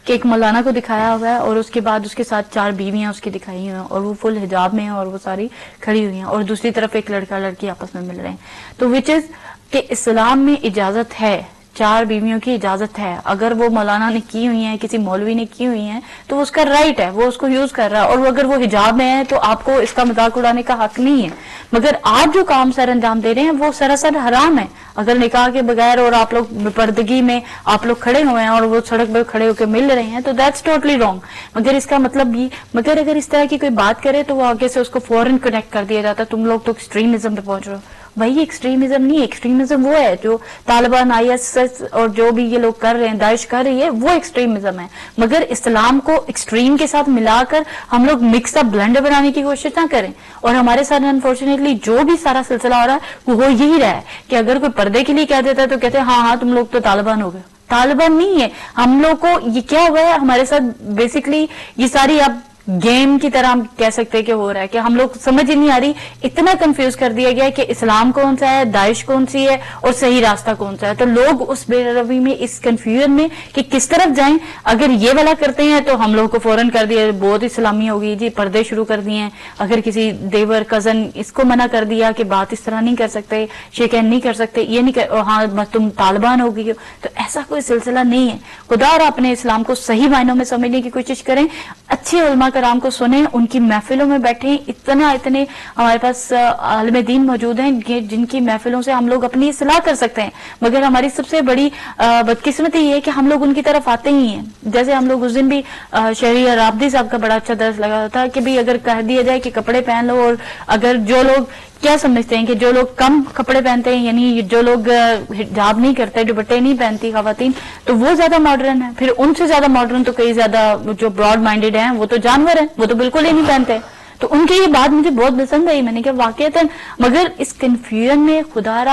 کہ ایک مولانا کو دکھایا ہوا ہے اور اس کے بعد اس کے ساتھ 4 بیویاں اس کی دکھائی ہوئی ہیں اور وہ فل حجاب میں ہیں اور وہ ساری کھڑی ہوئی ہیں اور دوسری طرف ایک لڑکا لڑکی آپس میں مل رہے ہیں. تو وچ از کہ اسلام میں اجازت ہے 4 بیویوں کی اجازت ہے. اگر وہ مولانا نے کی ہوئی ہیں کسی مولوی نے کی ہوئی ہیں تو وہ اس کا رائٹ ہے، وہ اس کو یوز کر رہا ہے اور اگر وہ حجاب میں ہے تو آپ کو اس کا مذاق اڑانے کا حق نہیں ہے. مگر آپ جو کام سر انجام دے رہے ہیں وہ سراسر حرام ہے. اگر نکاح کے بغیر اور آپ لوگ پردگی میں آپ لوگ کھڑے ہوئے ہیں اور وہ سڑک پہ کھڑے ہو کے مل رہے ہیں تو دیٹس ٹوٹلی رانگ. مگر اس کا مطلب یہ مگر اگر اس طرح کی کوئی بات کرے تو وہ آگے سے اس کو فوراً کنیکٹ کر دیا جاتا ہے تم لوگ تو ایکسٹریمزم پہ پہنچ رہے ہو. بھائی ایکسٹریمزم نہیں، ایکسٹریمزم وہ ہے جو طالبان ISIS اور جو بھی یہ لوگ کر رہے ہیں، داعش کر رہی ہے، وہ ایکسٹریمزم ہے. مگر اسلام کو ایکسٹریم کے ساتھ ملا کر ہم لوگ مکس اپ بلینڈر بنانے کی کوشش نہ کریں. اور ہمارے ساتھ انفارچونیٹلی جو بھی سارا سلسلہ ہو رہا ہے وہ یہی رہا ہے کہ اگر کوئی پردے کے لیے کہہ دیتا ہے تو کہتے ہیں ہاں تم لوگ تو طالبان ہو گئے. طالبان نہیں ہے. ہم لوگ کو یہ کیا ہوا ہے ہمارے ساتھ بیسکلی یہ ساری اب گیم کی طرح ہم کہہ سکتے ہیں کہ ہو رہا ہے کہ ہم لوگ سمجھ ہی نہیں آ رہی، اتنا کنفیوز کر دیا گیا کہ اسلام کون سا ہے، داعش کون سی ہے اور صحیح راستہ کون سا ہے. تو لوگ اس بے روی میں اس کنفیوژن میں کہ کس طرف جائیں، اگر یہ والا کرتے ہیں تو ہم لوگ کو فوراً کر دیا بہت اسلامی ہوگی جی، پردے شروع کر دیے ہیں. اگر کسی دیور کزن اس کو منع کر دیا کہ بات اس طرح نہیں کر سکتے، شیکہین نہیں کر سکتے، یہ نہیں کر ہاں تم طالبان ہو گئی ہو. تو ایسا کوئی سلسلہ نہیں ہے. خدا اور اپنے اسلام کو صحیح معنوں میں سمجھنے کی کوشش کریں، اچھے علماء کرام کو سنیں، ان کی محفلوں میں بیٹھیں. اتنے ہمارے پاس عالم دین موجود ہیں جن کی محفلوں سے ہم لوگ اپنی اصلاح کر سکتے ہیں. مگر ہماری سب سے بڑی بدقسمتی یہ ہے کہ ہم لوگ ان کی طرف آتے ہی ہیں. جیسے ہم لوگ اس دن بھی شہریار عابدی صاحب کا بڑا اچھا درس لگا تھا کہ بھی اگر کہہ دیا جائے کہ کپڑے پہن لو، اور اگر جو لوگ کیا سمجھتے ہیں کہ جو لوگ کم کپڑے پہنتے ہیں یعنی جو لوگ حجاب نہیں کرتے، دوپٹے نہیں پہنتی خواتین، تو وہ زیادہ ماڈرن ہیں. پھر ان سے زیادہ ماڈرن تو کئی زیادہ جو براڈ مائنڈیڈ ہیں وہ تو جانور ہیں، وہ تو بالکل ہی نہیں پہنتے. تو ان کی یہ بات مجھے بہت پسند آئی. میں نے کہا واقعتاً مگر اس کنفیوژن میں خدا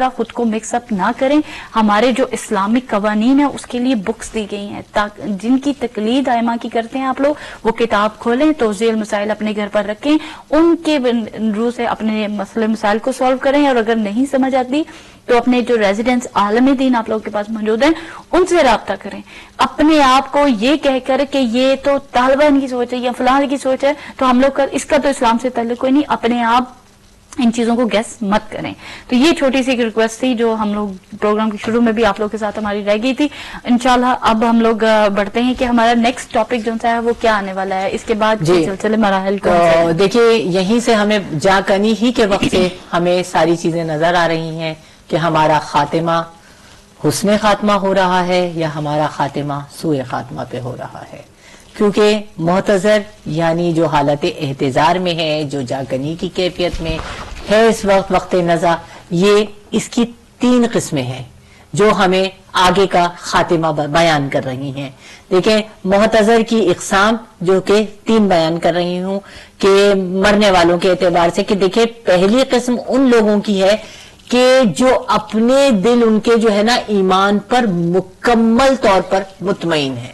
را خود کو مکس اپ نہ کریں. ہمارے جو اسلامک قوانین ہیں اس کے لیے بکس دی گئی ہیں جن کی تقلید ائمہ کی کرتے ہیں آپ لوگ، وہ کتاب کھولیں، توضیح المسائل اپنے گھر پر رکھیں، ان کے روح سے اپنے مسئلے مسائل کو سالو کریں. اور اگر نہیں سمجھ آتی تو اپنے جو ریزیڈنٹس عالم دین آپ لوگوں کے پاس موجود ہیں ان سے رابطہ کریں. اپنے آپ کو یہ کہہ کر کہ یہ تو طالبان کی سوچ ہے یا فلاں کی سوچ ہے تو ہم لوگ اس کا تو اسلام سے تعلق کوئی نہیں. اپنے آپ ان چیزوں کو گیس مت کریں. تو یہ چھوٹی سی ایک ریکویسٹ تھی جو ہم لوگ پروگرام کے شروع میں بھی آپ لوگ کے ساتھ ہماری رہ گئی تھی. انشاءاللہ اب ہم لوگ بڑھتے ہیں کہ ہمارا نیکسٹ ٹاپک جو ہے وہ کیا آنے والا ہے. اس کے بعد سلسلے مراحل کو دیکھیے یہیں سے ہمیں جا کنی ہی کے وقت سے ہمیں ساری چیزیں نظر آ رہی ہیں کہ ہمارا خاتمہ حسن خاتمہ ہو رہا ہے یا ہمارا خاتمہ سوء خاتمہ پہ ہو رہا ہے. کیونکہ محتضر یعنی جو حالت احتضار میں ہے، جو جاگنی کی کیفیت میں ہے اس وقت نزا، یہ اس کی 3 قسمیں ہیں جو ہمیں آگے کا خاتمہ بیان کر رہی ہیں. دیکھیں محتضر کی اقسام جو کہ 3 بیان کر رہی ہوں کہ مرنے والوں کے اعتبار سے، کہ دیکھیں پہلی قسم ان لوگوں کی ہے کہ جو اپنے دل ان کے جو ہے نا ایمان پر مکمل طور پر مطمئن ہے،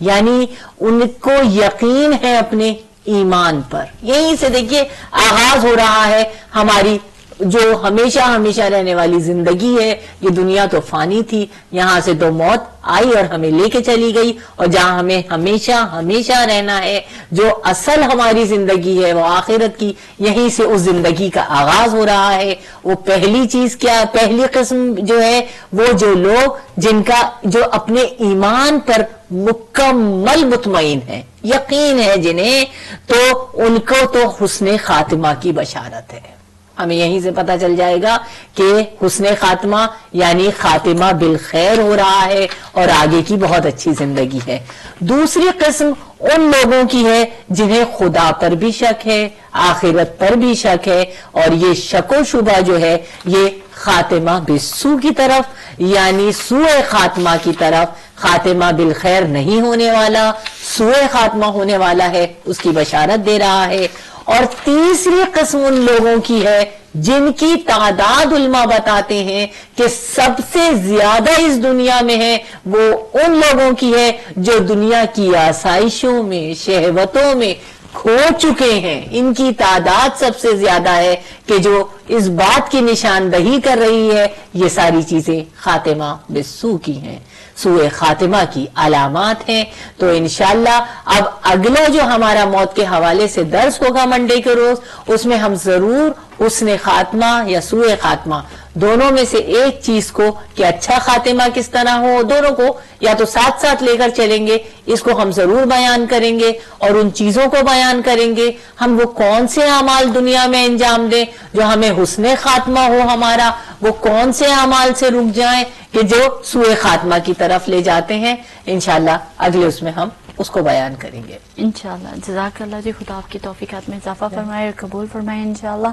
یعنی ان کو یقین ہے اپنے ایمان پر. یہیں سے دیکھیے آغاز ہو رہا ہے ہماری جو ہمیشہ رہنے والی زندگی ہے. یہ دنیا تو فانی تھی، یہاں سے تو موت آئی اور ہمیں لے کے چلی گئی، اور جہاں ہمیں ہمیشہ رہنا ہے، جو اصل ہماری زندگی ہے وہ آخرت کی، یہیں سے اس زندگی کا آغاز ہو رہا ہے. وہ پہلی چیز کیا، پہلی قسم جو ہے وہ جو لوگ جن کا جو اپنے ایمان پر مکمل مطمئن ہے، یقین ہے جنہیں، تو ان کو تو حسن خاتمہ کی بشارت ہے. ہمیں یہیں سے پتہ چل جائے گا کہ حسن خاتمہ یعنی خاتمہ بالخیر ہو رہا ہے اور آگے کی بہت اچھی زندگی ہے. دوسری قسم ان لوگوں کی ہے جنہیں خدا پر بھی شک ہے، آخرت پر بھی شک ہے، اور یہ شک و شبہ جو ہے یہ خاتمہ بالسوء کی طرف یعنی سوء خاتمہ کی طرف، خاتمہ بالخیر نہیں ہونے والا، سوء خاتمہ ہونے والا ہے، اس کی بشارت دے رہا ہے. اور تیسری قسم ان لوگوں کی ہے جن کی تعداد علماء بتاتے ہیں کہ سب سے زیادہ اس دنیا میں ہے، وہ ان لوگوں کی ہے جو دنیا کی آسائشوں میں، شہوتوں میں کھو چکے ہیں. ان کی تعداد سب سے زیادہ ہے کہ جو اس بات کی نشاندہی کر رہی ہے یہ ساری چیزیں خاتمہ بالسوء کی ہیں، سوء خاتمہ کی علامات ہیں. تو انشاءاللہ اب اگلا جو ہمارا موت کے حوالے سے درس ہوگا منڈے کے روز، اس میں ہم ضرور حسن خاتمہ یا سوء خاتمہ دونوں میں سے ایک چیز کو کہ اچھا خاتمہ کس طرح ہو، دونوں کو یا تو ساتھ ساتھ لے کر چلیں گے، اس کو ہم ضرور بیان کریں گے اور ان چیزوں کو بیان کریں گے ہم وہ کون سے اعمال دنیا میں انجام دیں جو ہمیں حسن خاتمہ ہو ہمارا، وہ کون سے اعمال سے رک جائیں کہ جو سوء خاتمہ کی طرف لے جاتے ہیں. انشاءاللہ اگلے اس میں ہم اس کو بیان کریں گے انشاءاللہ. جزاک اللہ جی، خدا آپ کی توفیقات میں اضافہ فرمائے اور قبول فرمائے انشاءاللہ.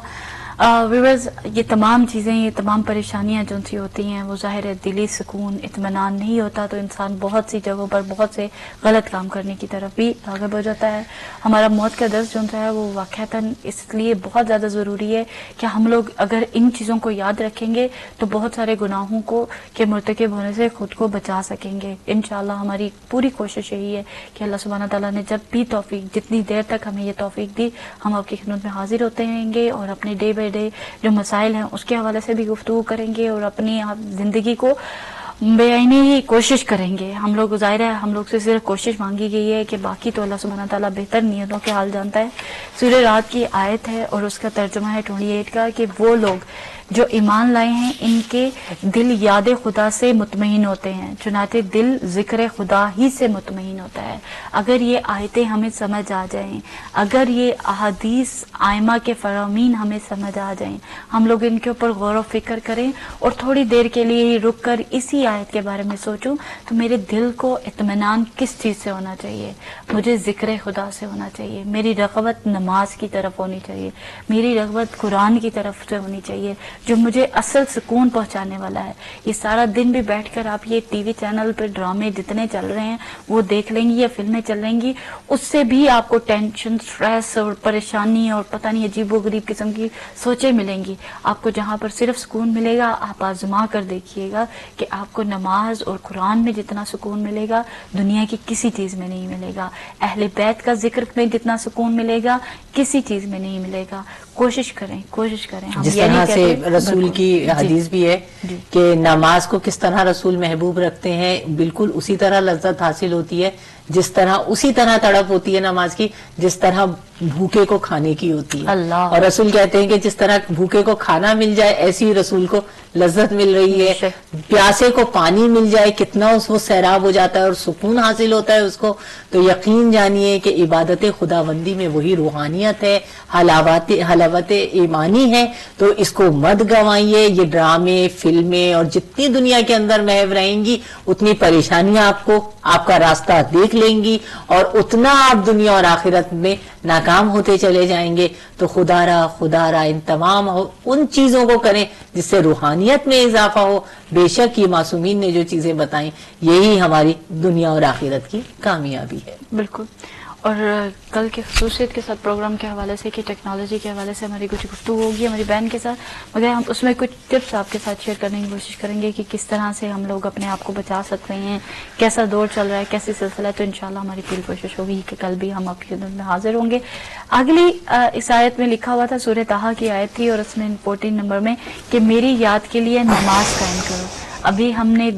ویورز، یہ تمام چیزیں، یہ تمام پریشانیاں جو سی ہوتی ہیں وہ ظاہر ہے دلی سکون اطمینان نہیں ہوتا تو انسان بہت سی جگہوں پر بہت سے غلط کام کرنے کی طرف بھی راغب ہو جاتا ہے. ہمارا موت کا درس جو ہے وہ واقعتاً اس لیے بہت زیادہ ضروری ہے کہ ہم لوگ اگر ان چیزوں کو یاد رکھیں گے تو بہت سارے گناہوں کو کے مرتکب ہونے سے خود کو بچا سکیں گے. انشاءاللہ ہماری پوری کوشش یہی ہے کہ اللہ سبحانہ تعالیٰ نے جب بھی توفیق، جتنی دیر تک ہمیں یہ توفیق دی، ہم آپ کی خدمت میں حاضر ہوتے رہیں گے اور اپنے ڈے بائی ڈے جو مسائل ہیں اس کے حوالے سے بھی گفتگو کریں گے اور اپنی زندگی کو بے عینی ہی کوشش کریں گے. ہم لوگ ظاہر ہے ہم لوگ سے صرف کوشش مانگی گئی ہے کہ باقی تو اللہ سبحانہ تعالیٰ بہتر نیتوں کے حال جانتا ہے. سورہ رات کی آیت ہے اور اس کا ترجمہ ہے 28 کا کہ وہ لوگ جو ایمان لائے ہیں ان کے دل یاد خدا سے مطمئن ہوتے ہیں، چنانچہ دل ذکر خدا ہی سے مطمئن ہوتا ہے. اگر یہ آیتیں ہمیں سمجھ آ جائیں، اگر یہ احادیث آئمہ کے فرامین ہمیں سمجھ آ جائیں، ہم لوگ ان کے اوپر غور و فکر کریں اور تھوڑی دیر کے لیے ہی رک کر اسی آیت کے بارے میں سوچوں تو میرے دل کو اطمینان کس چیز سے ہونا چاہیے؟ مجھے ذکر خدا سے ہونا چاہیے، میری رغبت نماز کی طرف ہونی چاہیے، میری رغبت قرآن کی طرف سے ہونی چاہیے جو مجھے اصل سکون پہنچانے والا ہے. یہ سارا دن بھی بیٹھ کر آپ یہ ٹی وی چینل پہ ڈرامے جتنے چل رہے ہیں وہ دیکھ لیں گی یا فلمیں چل رہیں گی، اس سے بھی آپ کو ٹینشن، سٹریس اور پریشانی اور پتہ نہیں عجیب و غریب قسم کی سوچیں ملیں گی. آپ کو جہاں پر صرف سکون ملے گا آپ آزما کر دیکھیے گا کہ آپ کو نماز اور قرآن میں جتنا سکون ملے گا دنیا کی کسی چیز میں نہیں ملے گا. اہل بیت کا ذکر میں جتنا سکون ملے گا کسی چیز میں نہیں ملے گا. کوشش کریں ہم جس یہ نہیں طرح سے کہتے رسول کی حدیث بھی ہے جی. کہ نماز کو کس طرح رسول محبوب رکھتے ہیں، بالکل اسی طرح لذت حاصل ہوتی ہے، جس طرح اسی طرح تڑپ ہوتی ہے نماز کی جس طرح بھوکے کو کھانے کی ہوتی ہے. اللہ. اور رسول کہتے ہیں کہ جس طرح بھوکے کو کھانا مل جائے ایسی ہی رسول کو لذت مل رہی ہے. پیاسے کو پانی مل جائے کتنا اس کو سیراب ہو جاتا ہے اور سکون حاصل ہوتا ہے اس کو. تو یقین جانیے کہ عبادت خداوندی میں وہی روحانیت ہے، حلاوت ایمانی ہے. تو اس کو مت گوائیے. یہ ڈرامے، فلمیں اور جتنی دنیا کے اندر محو رہیں گی اتنی پریشانیاں آپ کا راستہ دیکھ لیں گی اور اتنا آپ دنیا اور آخرت میں ناکام ہوتے چلے جائیں گے. تو خدا را ان تمام ان چیزوں کو کریں جس سے روحانیت میں اضافہ ہو. بے شک یہ معصومین نے جو چیزیں بتائیں یہی ہماری دنیا اور آخرت کی کامیابی ہے. بالکل. اور کل کے خصوصیت کے ساتھ پروگرام کے حوالے سے کہ ٹیکنالوجی کے حوالے سے ہماری کچھ گفتگو ہوگی ہماری بہن کے ساتھ، مگر ہم اس میں کچھ ٹپس آپ کے ساتھ شیئر کرنے کی کوشش کریں گے کہ کس طرح سے ہم لوگ اپنے آپ کو بچا سکتے ہیں، کیسا دور چل رہا ہے، کیسی سلسلہ ہے. تو انشاءاللہ ہماری پوری کوشش ہوگی کہ کل بھی ہم آپ کی خدمت میں حاضر ہوں گے. اگلی اس آیت میں لکھا ہوا تھا، سورہ طٰہٰ کی آیت تھی اور اس میں 14 نمبر میں کہ میری یاد کے لیے نماز قائم کرو. ابھی ہم نے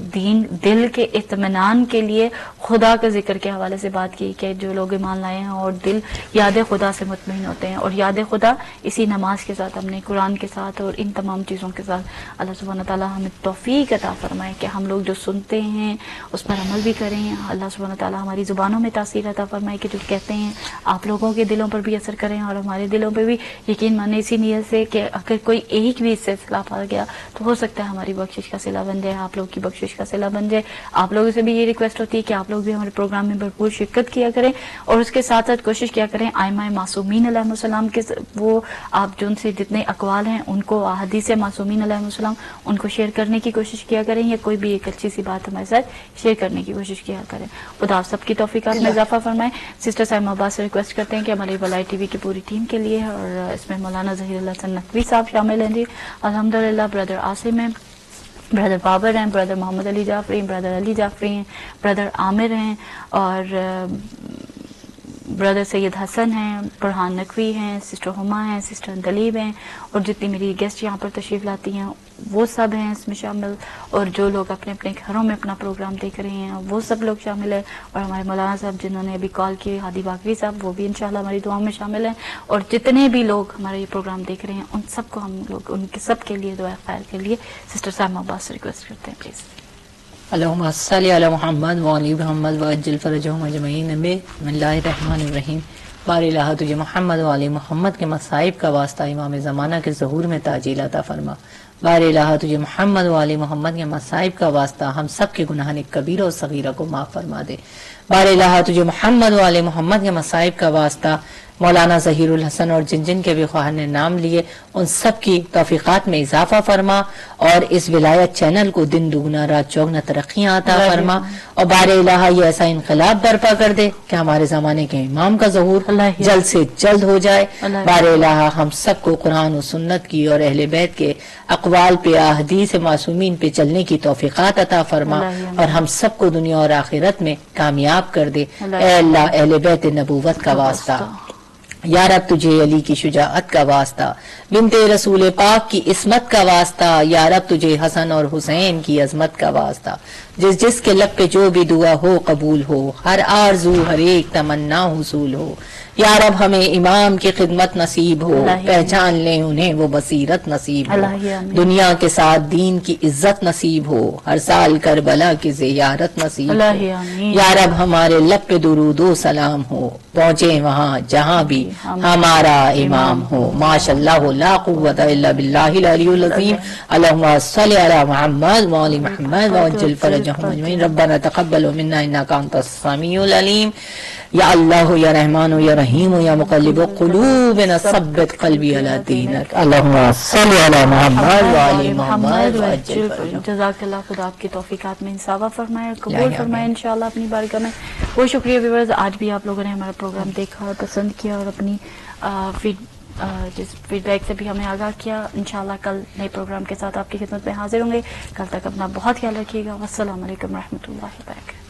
دل کے اطمینان کے لیے خدا کے ذکر کے حوالے سے بات کی کہ جو لوگ ایمان لائے ہیں اور دل یاد خدا سے مطمئن ہوتے ہیں، اور یاد خدا اسی نماز کے ساتھ، ہم نے قرآن کے ساتھ اور ان تمام چیزوں کے ساتھ اللہ سبحانہ تعالیٰ ہمیں توفیق عطا فرمائے کہ ہم لوگ جو سنتے ہیں اس پر عمل بھی کریں. اللہ سبحانہ تعالیٰ ہماری زبانوں میں تاثیر عطا فرمائے کہ جو کہتے ہیں آپ لوگوں کے دلوں پر بھی اثر کریں اور ہمارے دلوں پہ بھی یقین مانے اسی نیت سے کہ اگر کوئی ایک بھی اس سے اختلاف آ گیا تو ہو سکتا ہے ہماری بخشش کا صلہ بن جائے آپ لوگ کی بخشش کا صلہ بن جائے. آپ لوگوں سے بھی یہ ریکویسٹ ہوتی ہے کہ آپ لوگ بھی ہمارے پروگرام میں بھرپور شرکت کیا کریں اور اس کے ساتھ ساتھ کوشش کیا کریں ائمہ معصومین علیہ السلام کے وہ آپ جو ان سے جتنے اقوال ہیں ان کو احادیث معصومین علیہ السلام ان کو شیئر کرنے کی کوشش کیا کریں یا کوئی بھی ایک اچھی سی بات ہمارے ساتھ شیئر کرنے کی کوشش کیا کریں. خدا آپ سب کی توفیقات میں اضافہ فرمائے. سسٹر سائمہ عباس سے ریکویسٹ کرتے ہیں کہ ہماری ولائی ٹی وی کی پوری ٹیم کے لیے اور اس میں مولانا ظہیر اللہ حسن نقوی صاحب شامل ہیں. جی الحمدللہ بردر عاصم ہیں, بردر بابر ہیں, بردر محمد علی جعفری, بردر علی جعفری ہیں, بردر عامر ہیں اور بردر سید حسن ہیں, برہان نقوی ہیں, سسٹر ہما ہیں, سسٹر دلیب ہیں اور جتنی میری گیسٹ یہاں پر تشریف لاتی ہیں وہ سب ہیں اس میں شامل, اور جو لوگ اپنے اپنے گھروں میں اپنا پروگرام دیکھ رہے ہیں وہ سب لوگ شامل ہیں, اور ہمارے مولانا صاحب جنہوں نے ابھی کال کی ہادی باقری صاحب وہ بھی انشاءاللہ ہماری دعاؤں میں شامل ہیں, اور جتنے بھی لوگ ہمارے یہ پروگرام دیکھ رہے ہیں ان سب کو ہم لوگ ان کے سب کے لیے دعا خیر کے لیے سسٹر سائمہ عباس سے ریکویسٹ کرتے ہیں پلیز. اللہم صلی علی محمد وعلی محمد وعجل فرجہم اجمعین. بسم اللہ الرحمن الرحیم. بار الہ تجھے محمد وعلی محمد کے مصائب کا واسطہ امام زمانہ کے ظہور میں تعجیل عطا فرما. بار الہ تجھے محمد وعلی محمد کے مصائب کا واسطہ ہم سب کے گناہان کبیرہ و صغیرہ کو معاف فرما دے. بار الہ تجھے محمد وعلی محمد کے مصائب کا واسطہ مولانا ظہیر الحسن اور جن جن کے بھی خواہر نے نام لیے ان سب کی توفیقات میں اضافہ فرما, اور اس ولایت چینل کو دن دگنا رات چوگنا ترقیاں عطا فرما, اور بار الہ یہ ایسا انقلاب برپا کر دے کہ ہمارے زمانے کے امام کا ظہور جلد سے جلد ہو جائے. بار الہ ہم سب کو قرآن و سنت کی اور اہل بیت کے اقوال پہ احادیث معصومین پہ چلنے کی توفیقات عطا فرما, اور ہم سب کو دنیا اور آخرت میں کامیاب کر دے. اے اللہ اہل بیت نبوت کا واسطہ, یا رب تجھے علی کی شجاعت کا واسطہ, بنت رسول پاک کی عصمت کا واسطہ, یا رب تجھے حسن اور حسین کی عظمت کا واسطہ. جس جس کے لب پہ جو بھی دعا ہو قبول ہو, ہر آرزو ہر ایک تمنا حصول ہو. یا رب ہمیں امام کی خدمت نصیب ہو, پہچان لیں انہیں وہ بصیرت نصیب ہو, دنیا کے ساتھ دین کی عزت نصیب ہو, ہر سال کربلا کی زیارت نصیب ہو. یا رب ہمارے لب پہ درود و سلام ہو, پہنچے وہاں جہاں بھی ہمارا امام ہو. ماشاءاللہ لا قوت الا باللہ العلی العظیم. اللہم صلی علی محمد وعلی محمد وعجل فرجہم اجمعین. ربنا تقبل منا انک انت السمیع العلیم. یا اللہ یا رحمان یا رحیم یا مقلب قلوبنا ثبت قلبی علی دینک. اللہم صلی علی محمد وعلی محمد وعجل فرجہم. جزاک اللہ, خدا آپ کی توفیقات میں انصافہ فرمائے, قبول فرمائے انشاءاللہ اپنی بارگاہ میں. بہت شکریہ ویورز, آج بھی آپ لوگوں نے ہمارا پروگرام دیکھا اور پسند کیا اور اپنی فیڈ بیک سے بھی ہمیں آگاہ کیا. انشاءاللہ کل نئے پروگرام کے ساتھ آپ کی خدمت میں حاضر ہوں گے. کل تک اپنا بہت خیال رکھیے گا. والسلام علیکم ورحمۃ اللہ وبرکاتہ.